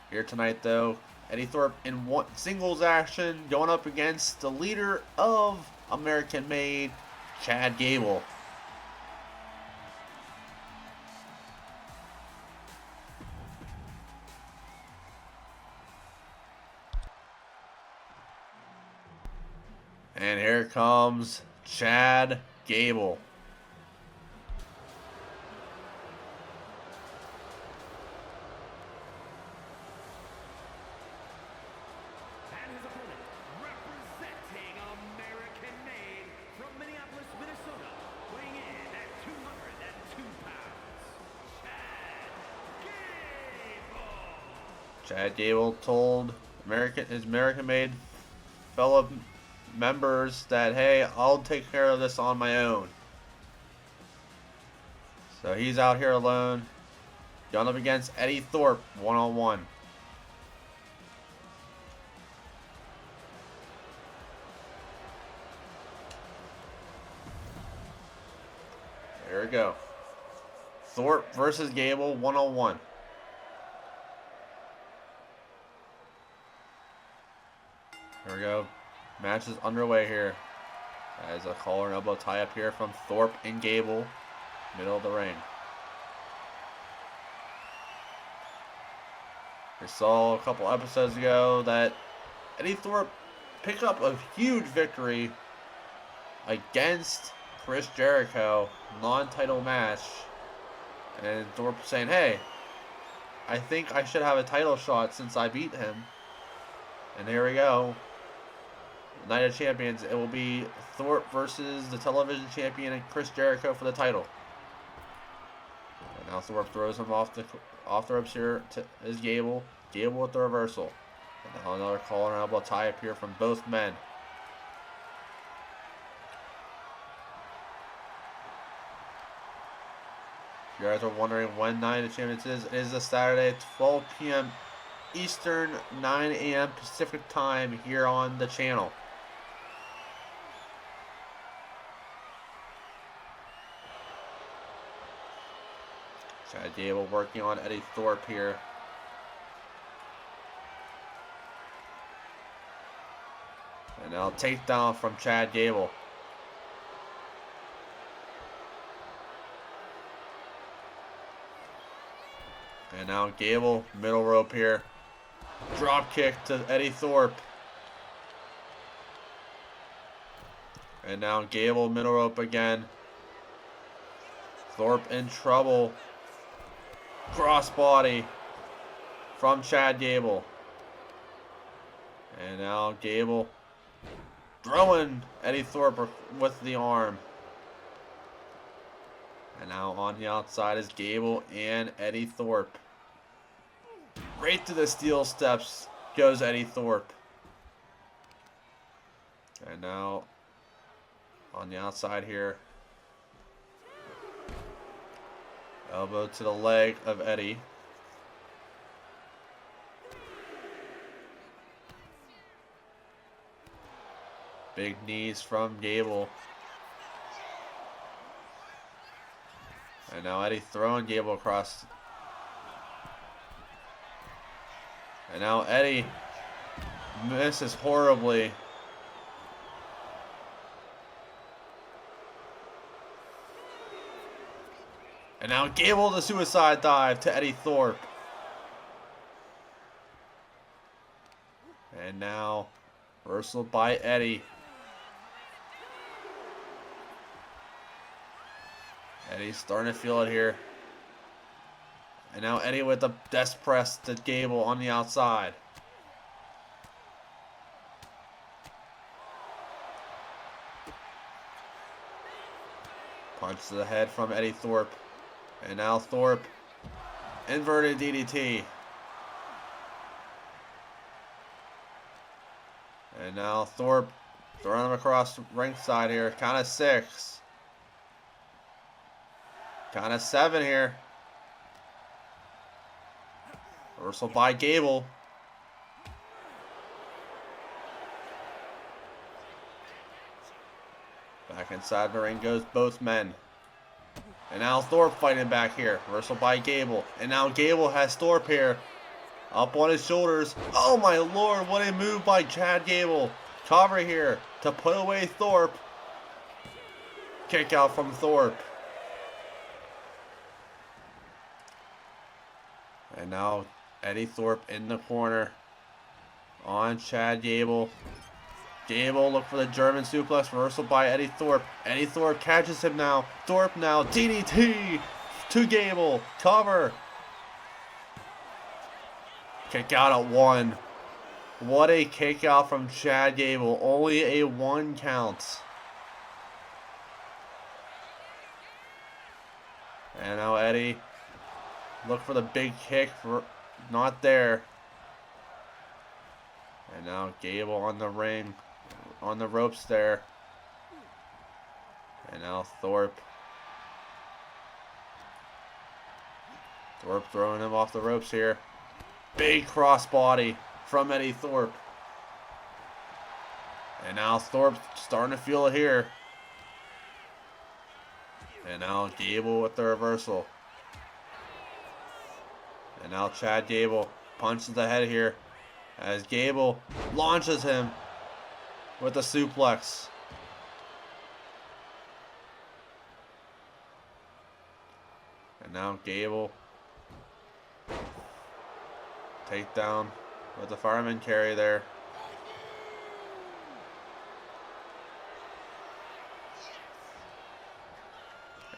Here tonight, though, Eddie Thorpe in one singles action going up against the leader of American Made, Chad Gable. And here comes Chad Gable. And his opponent, representing American Made from Minneapolis, Minnesota, weighing in at 202 pounds, Chad Gable. Chad Gable told his American Made fellow members that, hey, I'll take care of this on my own. So he's out here alone. Going up against Eddie Thorpe, one-on-one. There we go. Thorpe versus Gable, one-on-one. Here we go. Match is underway here. As a collar and elbow tie up here from Thorpe and Gable. Middle of the ring. We saw a couple episodes ago that Eddie Thorpe picked up a huge victory against Chris Jericho, non-title match. And Thorpe saying, hey, I think I should have a title shot since I beat him. And here we go. Night of Champions. It will be Thorpe versus the television champion and Chris Jericho for the title. And now Thorpe throws him off the ropes here to his Gable. Gable with the reversal. And now another collar and elbow tie up here from both men. If you guys are wondering when Night of Champions is, it is a Saturday at 12 p.m. Eastern, 9 a.m. Pacific time here on the channel. Chad Gable working on Eddie Thorpe here. And now takedown from Chad Gable. And now Gable, middle rope here. Drop kick to Eddie Thorpe. And now Gable, middle rope again. Thorpe in trouble. Crossbody from Chad Gable. And now Gable throwing Eddie Thorpe with the arm. And now on the outside is Gable and Eddie Thorpe. Right to the steel steps goes Eddie Thorpe. And now on the outside here. Elbow to the leg of Eddie. Big knees from Gable. And now Eddie throwing Gable across. And now Eddie misses horribly. And now Gable the suicide dive to Eddie Thorpe. And now reversal by Eddie. Eddie's starting to feel it here. And now Eddie with the death press to Gable on the outside. Punch to the head from Eddie Thorpe. And now Thorpe, inverted DDT. And now Thorpe throwing him across ringside here. Count of 6. Count of 7 here. Reversal by Gable. Back inside the ring goes both men. And now Thorpe fighting back here. Reversal by Gable. And now Gable has Thorpe here. Up on his shoulders. Oh my lord, what a move by Chad Gable. Cover here to put away Thorpe. Kick out from Thorpe. And now Eddie Thorpe in the corner on Chad Gable. Gable look for the German suplex. Reversal by Eddie Thorpe. Eddie Thorpe catches him now. Thorpe now. DDT to Gable. Cover. Kick out at 1. What a kick out from Chad Gable. Only a 1 count. And now Eddie look for the big kick. Not there. And now Gable on the ring. On the ropes there. And now Thorpe Thorpe throwing him off the ropes here. Big crossbody from Eddie Thorpe. And now Thorpe starting to feel it here. And now Gable with the reversal. And now Chad Gable punches the head here as Gable launches him with a suplex. And now Gable takedown with the fireman carry there.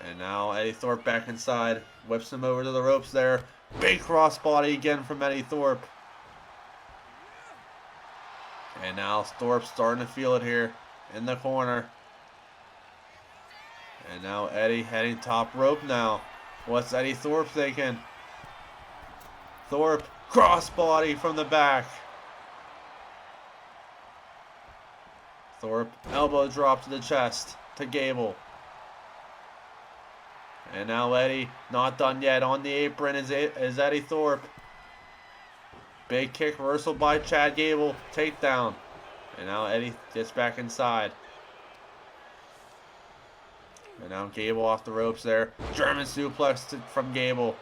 And now Eddie Thorpe back inside. Whips him over to the ropes there. Big crossbody again from Eddie Thorpe. And now Thorpe's starting to feel it here in the corner. And now Eddie heading top rope now. What's Eddie Thorpe thinking? Thorpe crossbody from the back. Thorpe elbow drop to the chest to Gable. And now Eddie, not done yet. On the apron is Eddie Thorpe. Big kick reversal by Chad Gable. Takedown. And now Eddie gets back inside. And now Gable off the ropes there. German suplex from Gable.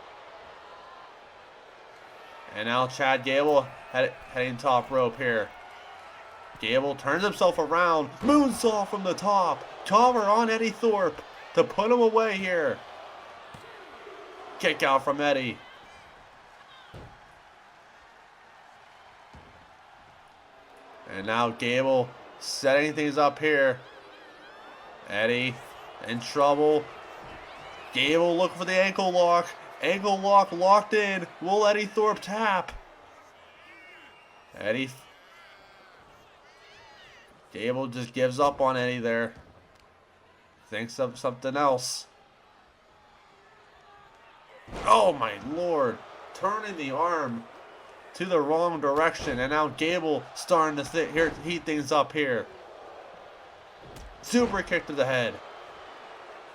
And now Chad Gable heading top rope here. Gable turns himself around. Moonsault from the top. Cover on Eddie Thorpe to put him away here. Kick out from Eddie. And now Gable setting things up here. Eddie in trouble. Gable looking for the ankle lock. Ankle lock locked in. Will Eddie Thorpe tap? Gable just gives up on Eddie there. Thinks of something else. Oh my lord. Turning the arm to the wrong direction. And now Gable starting to heat things up here. Super kick to the head.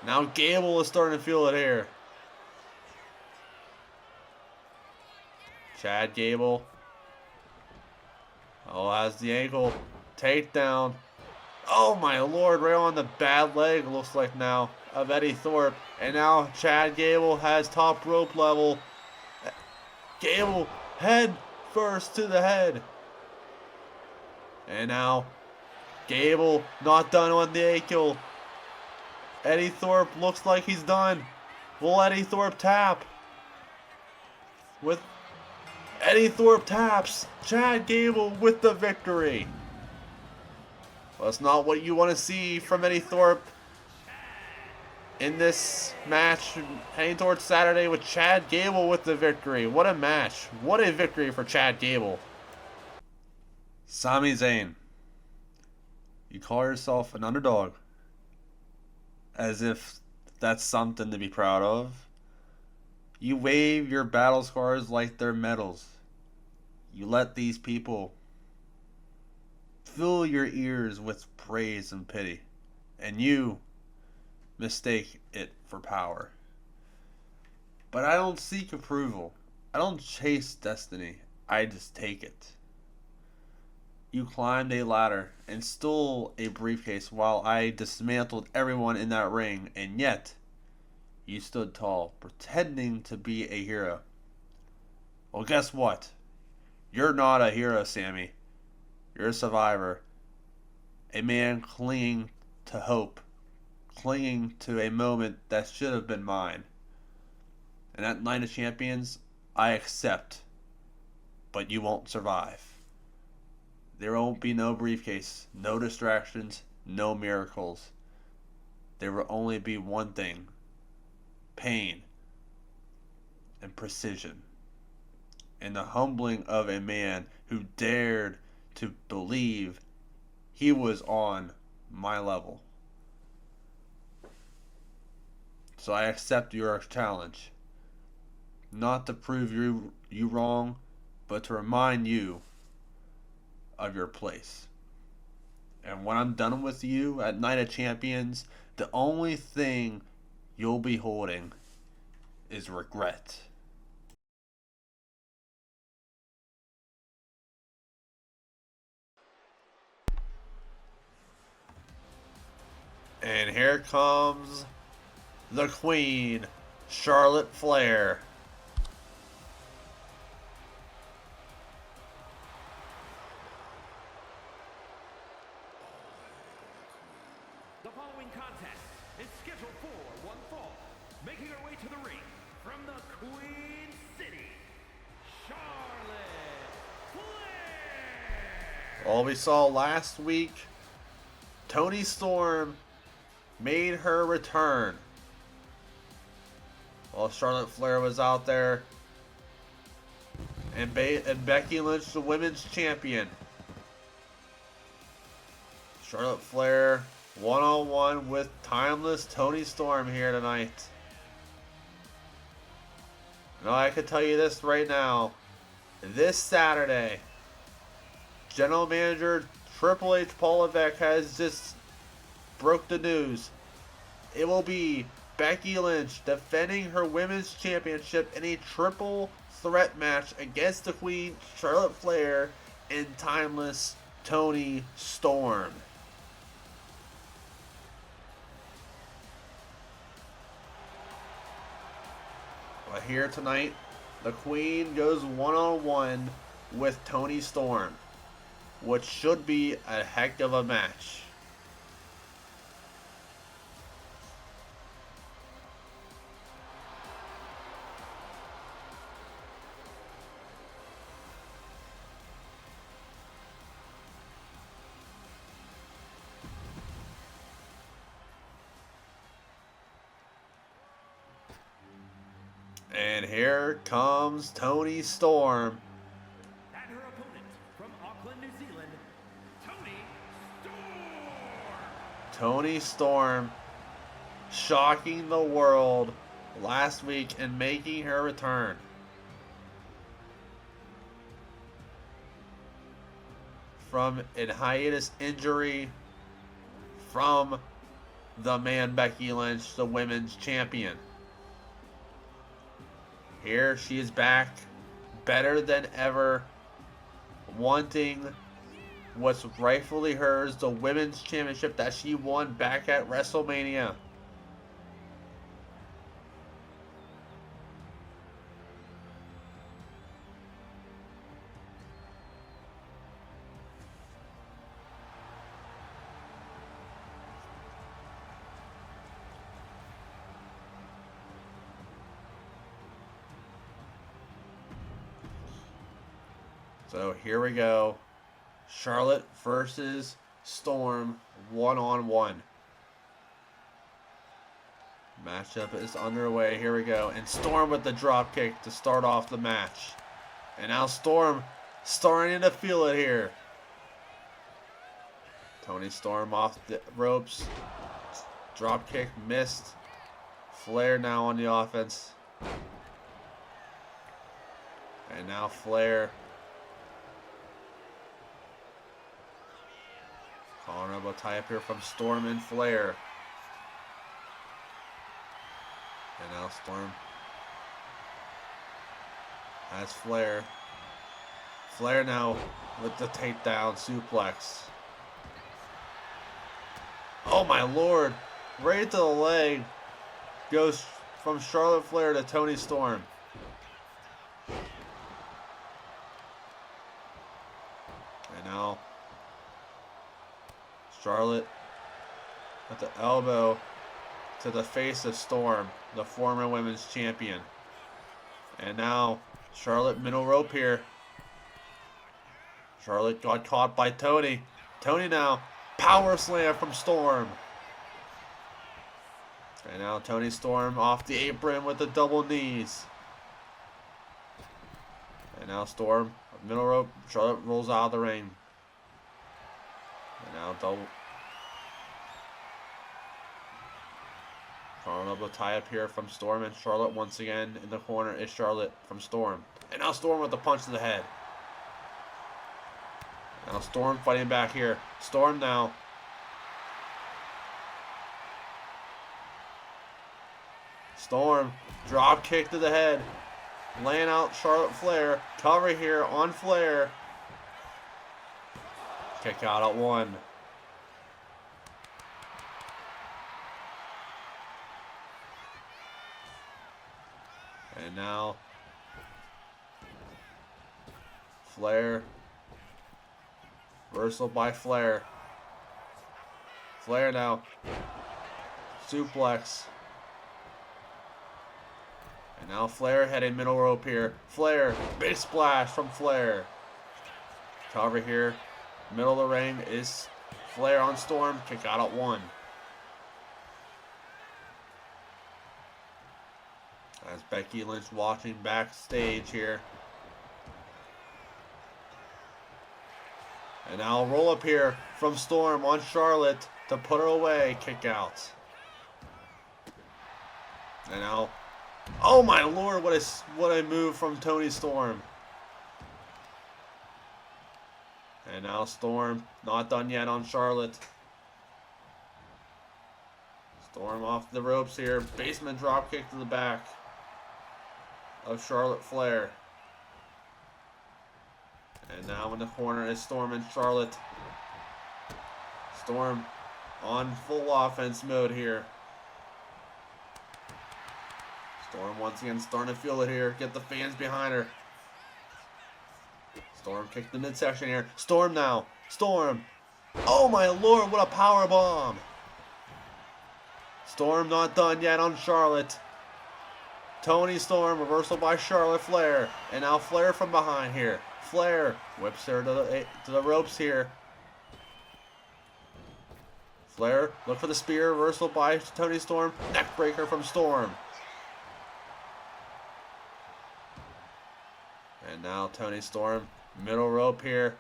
Now Gable is starting to feel it here. Chad Gable. Oh, has the ankle. Takedown. Oh my lord, right on the bad leg, looks like now, of Eddie Thorpe. And now Chad Gable has top rope level. Gable head first to the head. And now Gable not done on the ankle. Eddie Thorpe looks like he's done. Will Eddie Thorpe tap? Eddie Thorpe taps. Chad Gable with the victory. Well, it's not what you want to see from Eddie Thorpe in this match heading towards Saturday with Chad Gable with the victory. What a match. What a victory for Chad Gable. Sami Zayn. You call yourself an underdog as if that's something to be proud of. You wave your battle scars like they're medals. You let these people fill your ears with praise and pity, and you mistake it for power. But I don't seek approval. I don't chase destiny. I just take it. You climbed a ladder and stole a briefcase while I dismantled everyone in that ring, and yet you stood tall, pretending to be a hero. Well, guess what? You're not a hero, Sammy. You're a survivor. A man clinging to hope. Clinging to a moment that should have been mine. And that Night of Champions, I accept. But you won't survive. There won't be no briefcase, no distractions, no miracles. There will only be one thing. Pain and precision. And the humbling of a man who dared to believe he was on my level. So I accept your challenge. Not to prove you wrong, but to remind you of your place. And when I'm done with you at Night of Champions, the only thing you'll be holding is regret. And here comes the Queen, Charlotte Flair. The following contest is scheduled for one fall. Making her way to the ring from the Queen City, Charlotte Flair. All we saw last week, Toni Storm made her return while Charlotte Flair was out there, and Becky Lynch, the women's champion. Charlotte Flair one-on-one with timeless Toni Storm here tonight. Now I can tell you this right now. This Saturday, General Manager Triple H Paul Levesque has just broke the news. It will be Becky Lynch defending her women's championship in a triple threat match against the Queen, Charlotte Flair, and timeless Toni Storm. But here tonight, the Queen goes one-on-one with Toni Storm, which should be a heck of a match. And here comes Toni Storm. And her opponent from Auckland, New Zealand, Toni Storm. Toni Storm shocking the world last week and making her return. From a hiatus injury from the man Becky Lynch, the women's champion. Here she is back, better than ever, wanting what's rightfully hers, the women's championship that she won back at WrestleMania. So here we go. Charlotte versus Storm one-on-one. Matchup is underway. Here we go. And Storm with the drop kick to start off the match. And now Storm starting to feel it here. Toni Storm off the ropes. Drop kick missed. Flair now on the offense. And now Flair. Honorable tie up here from Storm and Flair. And now Storm has Flair. Flair now with the takedown suplex. Oh my lord. Right to the leg. Goes from Charlotte Flair to Toni Storm. And now Charlotte with the elbow to the face of Storm, the former women's champion. And now Charlotte middle rope here. Charlotte got caught by Toni. Toni now power slam from Storm. And now Toni Storm off the apron with the double knees. And now Storm, middle rope. Charlotte rolls out of the ring. And now double. Elbow tie up here from Storm and Charlotte once again. In the corner is Charlotte from Storm. And now Storm with the punch to the head. Now Storm fighting back here. Storm now. Storm, drop kick to the head. Laying out Charlotte Flair. Cover here on Flair. Kick out at one. And now Flair. Reversal by Flair. Flair now. Suplex. And now Flair heading middle rope here. Flair. Big splash from Flair. Cover here. Middle of the ring is Flair on Storm. Kick out at 1. As Becky Lynch watching backstage here. And now a roll up here from Storm on Charlotte to put her away. Kick out. And now, oh my lord, what a move from Toni Storm. And now Storm, not done yet on Charlotte. Storm off the ropes here. Basement drop kick to the back of Charlotte Flair. And now in the corner is Storm and Charlotte. Storm on full offense mode here. Storm once again starting to feel it here. Get the fans behind her. Storm kicked the midsection here. Storm now. Storm. Oh my lord, what a power bomb. Storm not done yet on Charlotte. Toni Storm, reversal by Charlotte Flair. And now Flair from behind here. Flair whips her to the ropes here. Flair, look for the spear, reversal by Toni Storm. Neckbreaker from Storm. And now Toni Storm, middle rope here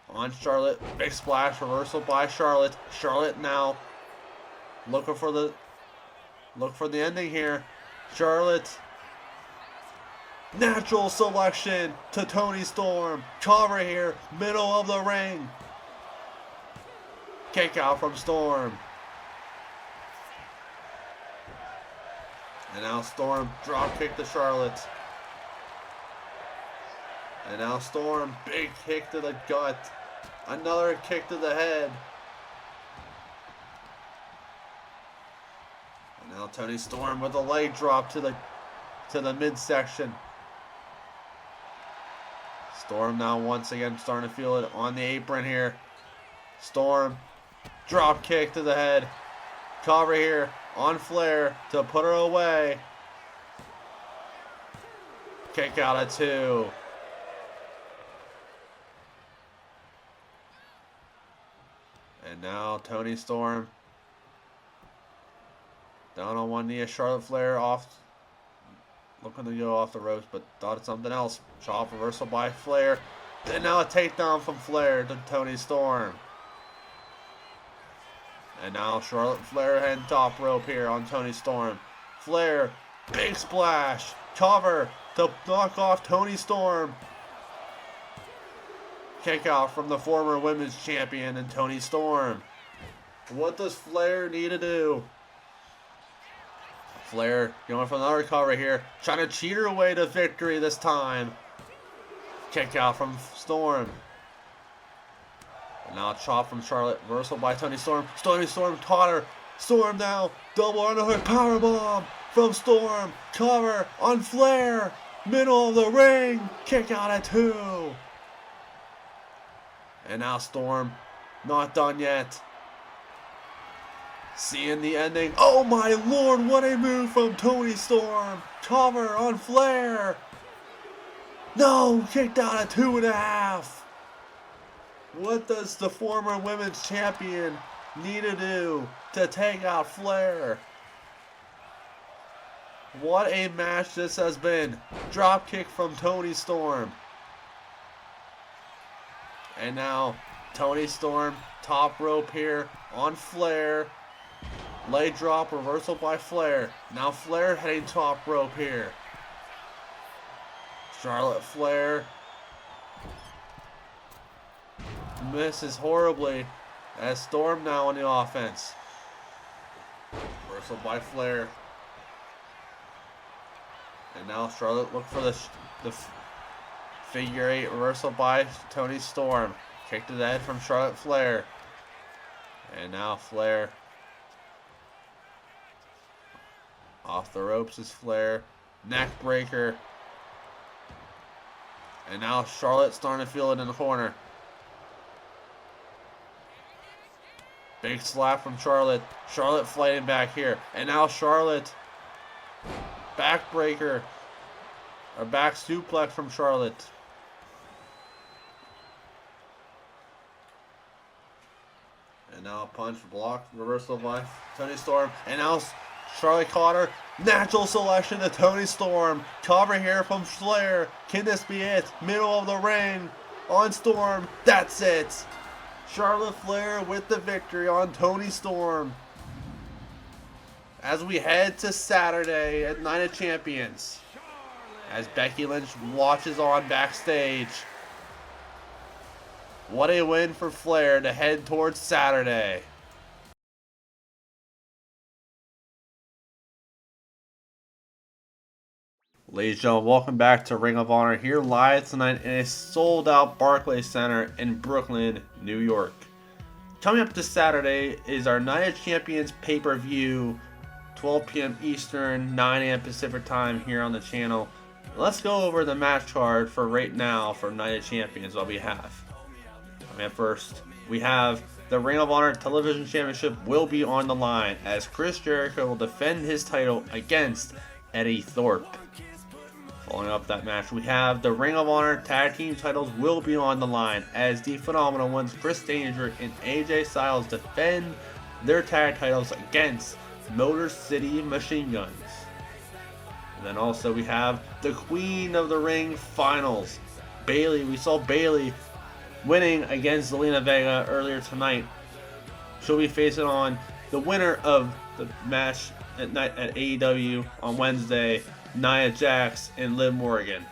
on Charlotte. Big splash, reversal by Charlotte. Charlotte now looking for the ending here. Charlotte. Natural selection to Toni Storm. Cover here, middle of the ring. Kick out from Storm. And now Storm drop kick to Charlotte. And now Storm, big kick to the gut. Another kick to the head. And now Toni Storm with a leg drop to the midsection. Storm now once again starting to feel it on the apron here. Storm, drop kick to the head. Cover here on Flair to put her away. Kick out at 2. And now Toni Storm down on one knee as Charlotte Flair off. Looking to go off the ropes, but thought of something else. Chop reversal by Flair. And now a takedown from Flair to Toni Storm. And now Charlotte Flair heading top rope here on Toni Storm. Flair, big splash. Cover to knock off Toni Storm. Kick out from the former women's champion and Toni Storm. What does Flair need to do? Flair going for another cover here. Trying to cheat her away to victory this time. Kick out from Storm. And now a chop from Charlotte. Reversal by Toni Storm. Toni Storm taught her. Storm now. Double underhook powerbomb from Storm. Cover on Flair. Middle of the ring. Kick out at 2. And now Storm. Not done yet. Seeing the ending. Oh my lord, what a move from Toni Storm. Cover on Flair. No, kicked out at 2.5. What does the former women's champion need to do to take out Flair? What a match this has been. Drop kick from Toni Storm. And now Toni Storm, top rope here on Flair. Leg drop, reversal by Flair. Now Flair heading top rope here. Charlotte Flair misses horribly as Storm now on the offense. Reversal by Flair. And now Charlotte look for the figure 8 reversal by Toni Storm. Kick to the head from Charlotte Flair. And now Flair. Off the ropes is Flair. neck breaker. And now Charlotte starting to feel it in the corner. Big slap from Charlotte. Charlotte fighting back here. And now Charlotte. Backbreaker. Or back suplex from Charlotte. And now a punch block. Reversal by Toni Storm. And now Charlotte caught her. Natural selection to Toni Storm. Cover here from Flair. Can this be it? Middle of the ring. On Storm. That's it. Charlotte Flair with the victory on Toni Storm. As we head to Saturday at Night of Champions. As Becky Lynch watches on backstage. What a win for Flair to head towards Saturday. Ladies and gentlemen, welcome back to Ring of Honor here live tonight in a sold-out Barclays Center in Brooklyn, New York. Coming up this Saturday is our Night of Champions pay-per-view, 12 p.m. Eastern, 9 a.m. Pacific time here on the channel. Let's go over the match card for right now for Night of Champions, what we have. At first, we have the Ring of Honor Television Championship will be on the line as Chris Jericho will defend his title against Eddie Thorpe. Following up that match, we have the Ring of Honor Tag Team titles will be on the line as the Phenomenal Ones Chris Danger and AJ Styles defend their tag titles against Motor City Machine Guns. And then also we have the Queen of the Ring Finals. Bayley, we saw Bayley winning against Zelina Vega earlier tonight. She'll be facing on the winner of the match at night at AEW on Wednesday, Nia Jax and Liv Morgan.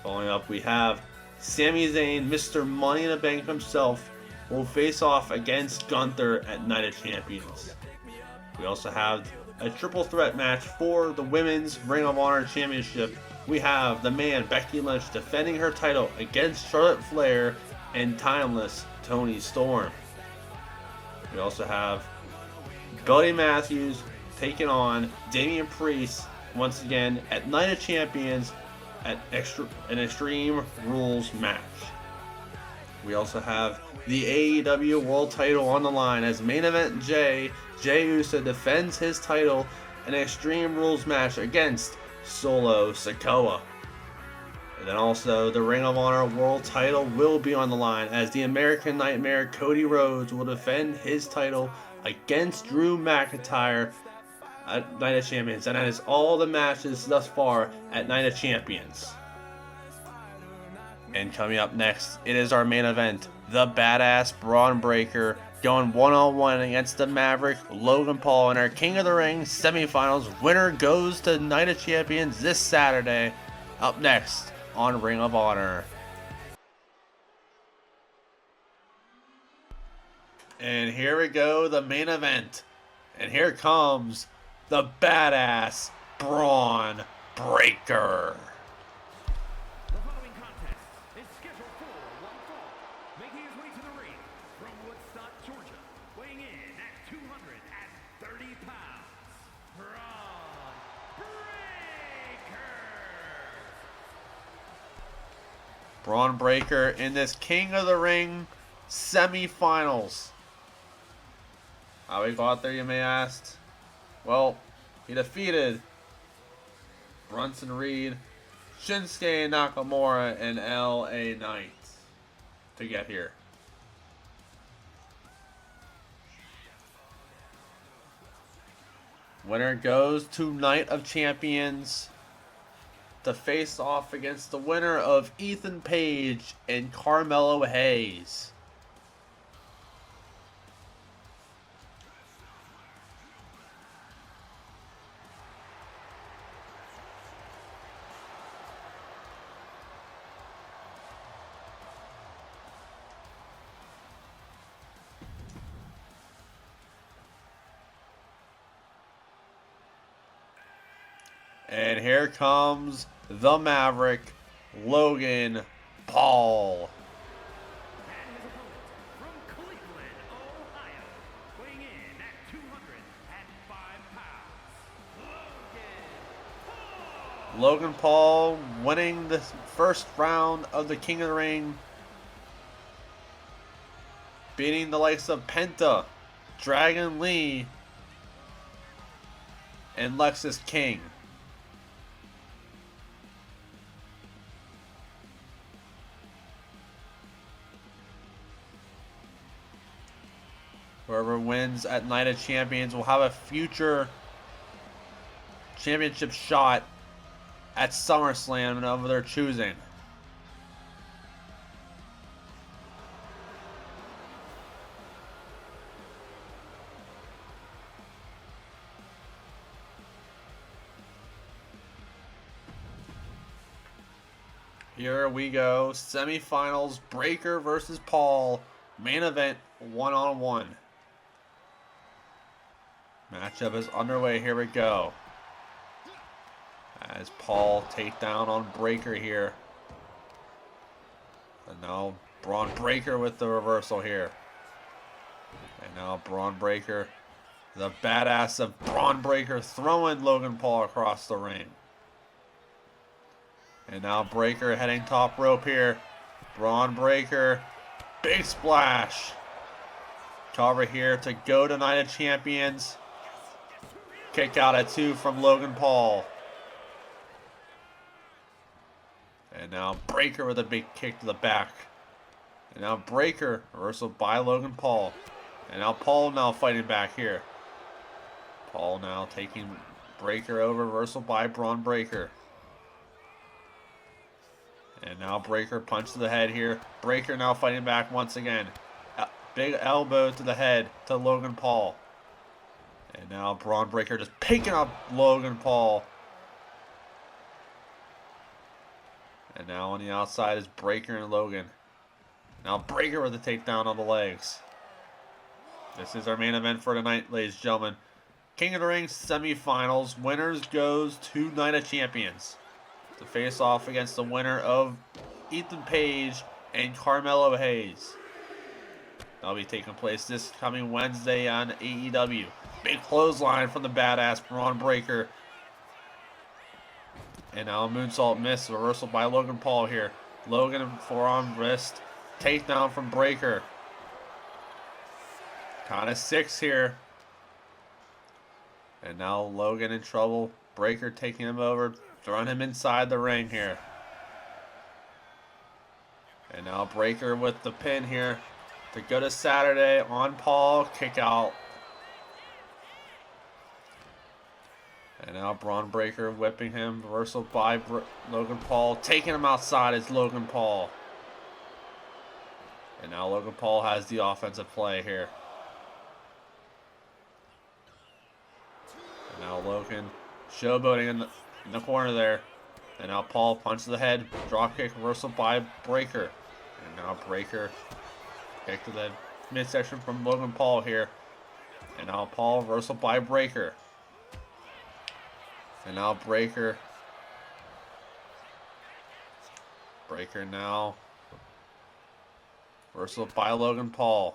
Following up, we have Sami Zayn, Mr. Money in the Bank himself, will face off against Gunther at Night of Champions. We also have a triple threat match for the Women's Ring of Honor Championship. We have the man Becky Lynch defending her title against Charlotte Flair and Timeless Toni Storm. We also have Buddy Matthews taking on Damian Priest once again at Night of Champions at an Extreme Rules match. We also have the AEW World title on the line as main event Jey Uso defends his title in an Extreme Rules match against Solo Sikoa. And then also the Ring of Honor World title will be on the line as the American Nightmare Cody Rhodes will defend his title against Drew McIntyre at Night of Champions. And that is all the matches thus far at Night of Champions. And coming up next, it is our main event, the Badass Braun Breaker going one-on-one against the Maverick Logan Paul in our King of the Ring semifinals. Winner goes to Night of Champions this Saturday. Up next on Ring of Honor. And here we go, the main event. And here comes the Badass Braun Breaker. The following contest is scheduled for one fall. Making his way to the ring from Woodstock, Georgia, weighing in at 230 pounds, Braun Breaker. Braun Breaker in this King of the Ring semifinals. How he got there, you may ask? Well, he defeated Bronson Reed, Shinsuke Nakamura, and LA Knight to get here. Winner goes to Night of Champions to face off against the winner of Ethan Page and Carmelo Hayes. And here comes the Maverick, Logan Paul. And his opponent from Cleveland, Ohio, weighing in at 205 pounds, Logan Paul. Logan Paul winning the first round of the King of the Ring, beating the likes of Penta, Dragon Lee, and Lexus King. Whoever wins at Night of Champions will have a future championship shot at SummerSlam of their choosing. Here we go. Semifinals, Breakker versus Paul. Main event, one-on-one. Matchup is underway. Here we go. As Paul takedown on Breakker here. And now Braun Breakker with the reversal here. And now Braun Breakker, the badass of Braun Breakker, throwing Logan Paul across the ring. And now Breakker heading top rope here. Braun Breakker, big splash. Cover here to go to Night of Champions. Kick out at 2 from Logan Paul. And now Breakker with a big kick to the back. And now Breakker reversal by Logan Paul. And now Paul now fighting back here. Paul now taking Breakker over, reversal by Braun Breakker. And now Breakker punch to the head here. Breakker now fighting back once again. Big elbow to the head to Logan Paul. And now Braun Breakker just picking up Logan Paul. And now on the outside is Breakker and Logan. Now Breakker with the takedown on the legs. This is our main event for tonight, ladies and gentlemen. King of the Ring semifinals. Winners goes to Night of Champions to face off against the winner of Ethan Page and Carmelo Hayes. That'll be taking place this coming Wednesday on AEW. Big clothesline from the badass Braun Breakker. And now a moonsault miss. Reversal by Logan Paul here. Logan forearm wrist. Takedown from Breakker. Count of 6 here. And now Logan in trouble. Breakker taking him over. Throwing him inside the ring here. And now Breakker with the pin here. To go to Saturday on Paul. Kick out. And now Braun Breakker whipping him. Reversal by Logan Paul. Taking him outside is Logan Paul. And now Logan Paul has the offensive play here. And now Logan showboating in the corner there. And now Paul punches the head. Dropkick reversal by Breakker. And now Breakker kick to the midsection from Logan Paul here. And now Paul reversal by Breakker. And now Breakker. Breakker now. Reversal by Logan Paul.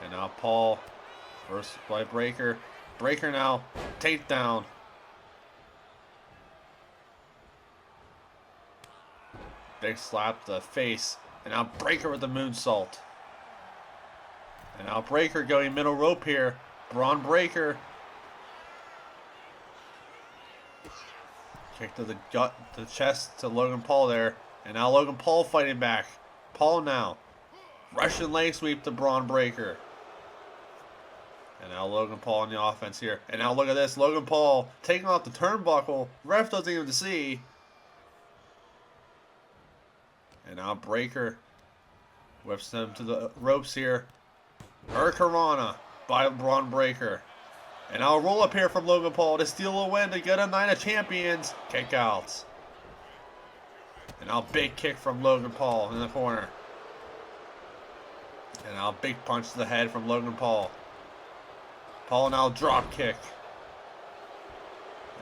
And now Paul. Reversal by Breakker. Breakker now. Takedown. Big slap to the face. And now Breakker with the moonsault. And now Breakker going middle rope here. Braun Breakker. Kick to the gut, to the chest to Logan Paul there. And now Logan Paul fighting back. Paul now. Russian leg sweep to Braun Breakker. And now Logan Paul on the offense here. And now look at this. Logan Paul taking off the turnbuckle. Ref doesn't even see. And now Breakker whips him to the ropes here. Hurricanrana by Braun Breakker. And now a roll up here from Logan Paul to steal a win to get a Night of Champions. Kick outs. And now big kick from Logan Paul in the corner. And now big punch to the head from Logan Paul. Paul now drop kick.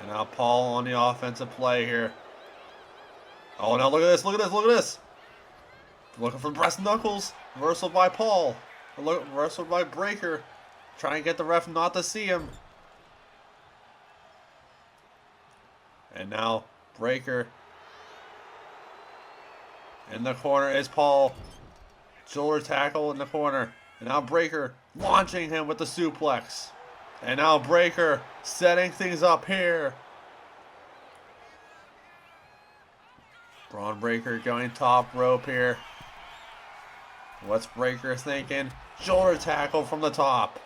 And now Paul on the offensive play here. Oh, now look at this, look at this, look at this. Looking for breast knuckles. Reversal by Paul. Reversal by Breakker. Trying to get the ref not to see him. And now Breaker. In the corner is Paul. Shoulder tackle in the corner. And now Breaker launching him with the suplex. And now Breaker setting things up here. Braun Breaker going top rope here. What's Breaker thinking? Shoulder tackle from the top.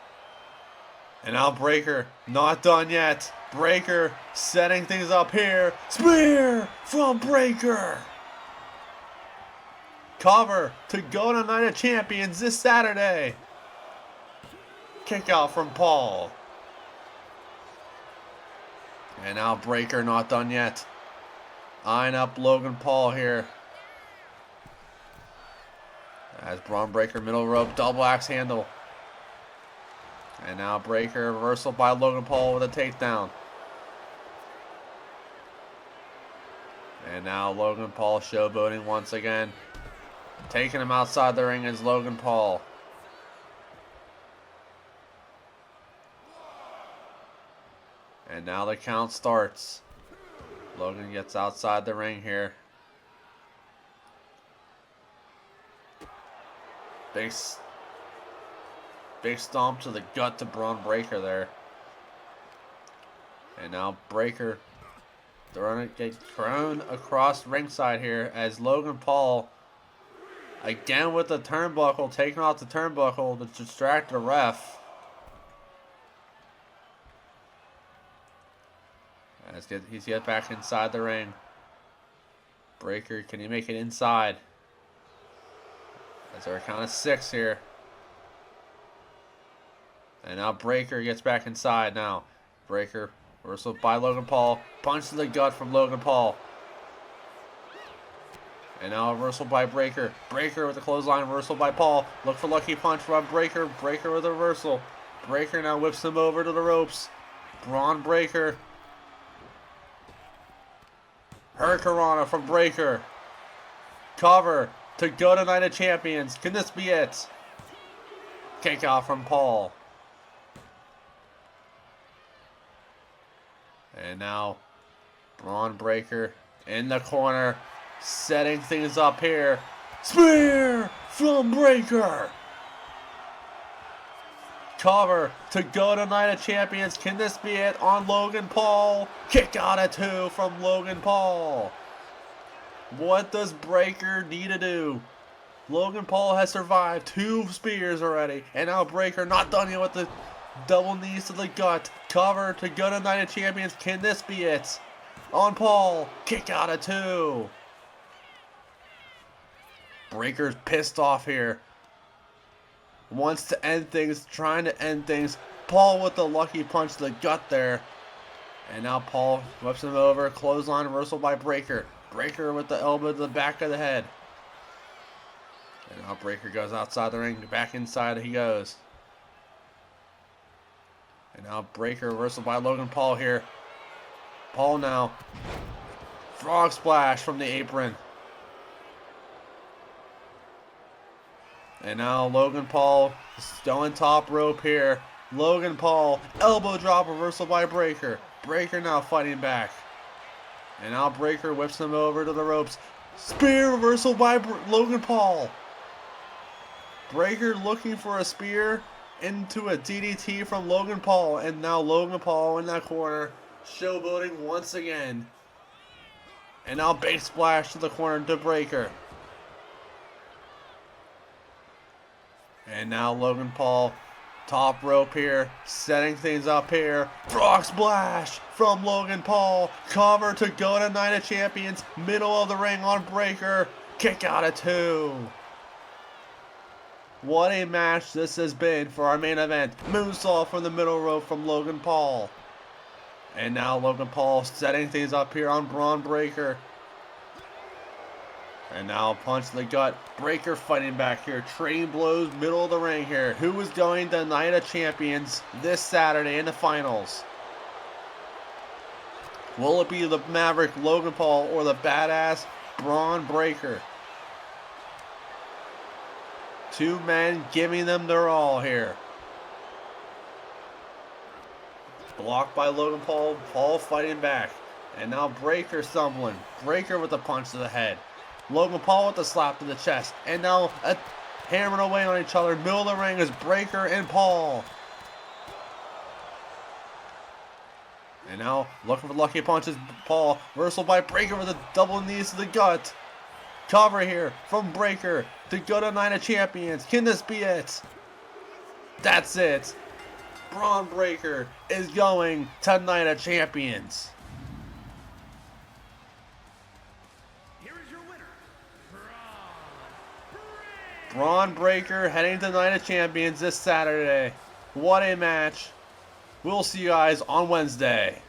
And now Breaker not done yet. Breaker setting things up here. Spear from Breaker. Cover to go to Night of Champions this Saturday. Kick out from Paul. And now Breaker not done yet. Eyeing up Logan Paul here. As Braun Breaker middle rope double axe handle. And now Breaker reversal by Logan Paul with a takedown. And now Logan Paul showboating once again. Taking him outside the ring is Logan Paul. And now the count starts. Logan gets outside the ring here. Big stomp to the gut to Braun Breaker there. And now Breaker thrown across ringside here as Logan Paul again with the turnbuckle, taking off the turnbuckle to distract the ref. As he's get back inside the ring. Breaker, can he make it inside? As there are count of 6 here. And now Breaker gets back inside now. Breaker, reversal by Logan Paul. Punch to the gut from Logan Paul. And now a reversal by Breaker. Breaker with the clothesline, reversal by Paul. Look for lucky punch from Breaker. Breaker with a reversal. Breaker now whips him over to the ropes. Braun Breaker. Hurricanrana from Breaker. Cover to go to Night of Champions. Can this be it? Kick out from Paul. And now Braun Breaker in the corner. Setting things up here. Spear from Breaker. Cover to go to Night of Champions. Can this be it on Logan Paul? Kick out at 2 from Logan Paul. What does Breaker need to do? Logan Paul has survived 2 spears already. And now Breaker not done yet with the double knees to the gut. Cover to go to Night of Champions. Can this be it? On Paul. Kick out at 2. Breaker's pissed off here. Wants to end things, trying to end things. Paul with the lucky punch to the gut there. And now Paul whips him over. Clothesline reversal by Breaker. Breaker with the elbow to the back of the head. And now Breaker goes outside the ring. Back inside he goes. And now Breaker reversal by Logan Paul here. Paul now. Frog splash from the apron. And now Logan Paul going top rope here. Logan Paul, elbow drop reversal by Breaker. Breaker now fighting back. And now Breaker whips him over to the ropes. Spear reversal by Logan Paul. Breaker looking for a spear into a DDT from Logan Paul. And now Logan Paul in that corner, showboating once again. And now big splash to the corner to Breaker. And now Logan Paul, top rope here, setting things up here. Frog splash from Logan Paul. Cover to go to Night of Champions. Middle of the ring on Breaker. Kick out at 2. What a match this has been for our main event. Moonsault from the middle rope from Logan Paul. And now Logan Paul setting things up here on Braun Breaker. And now punch to the gut. Breaker fighting back here. Trading blows middle of the ring here. Who is going to Night of Champions this Saturday in the finals? Will it be the Maverick Logan Paul or the badass Braun Breaker? 2 men giving them their all here. Blocked by Logan Paul. Paul fighting back. And now Breaker stumbling. Breaker with a punch to the head. Logan Paul with a slap to the chest. And now hammering away on each other. Middle of the ring is Breaker and Paul. And now looking for lucky punches. Paul reversal by Breaker with a double knees to the gut. Cover here from Breaker to go to Night of Champions. Can this be it? That's it. Braun Breaker is going to Night of Champions. Here is your winner, Braun Breaker heading to Night of Champions this Saturday. What a match. We'll see you guys on Wednesday.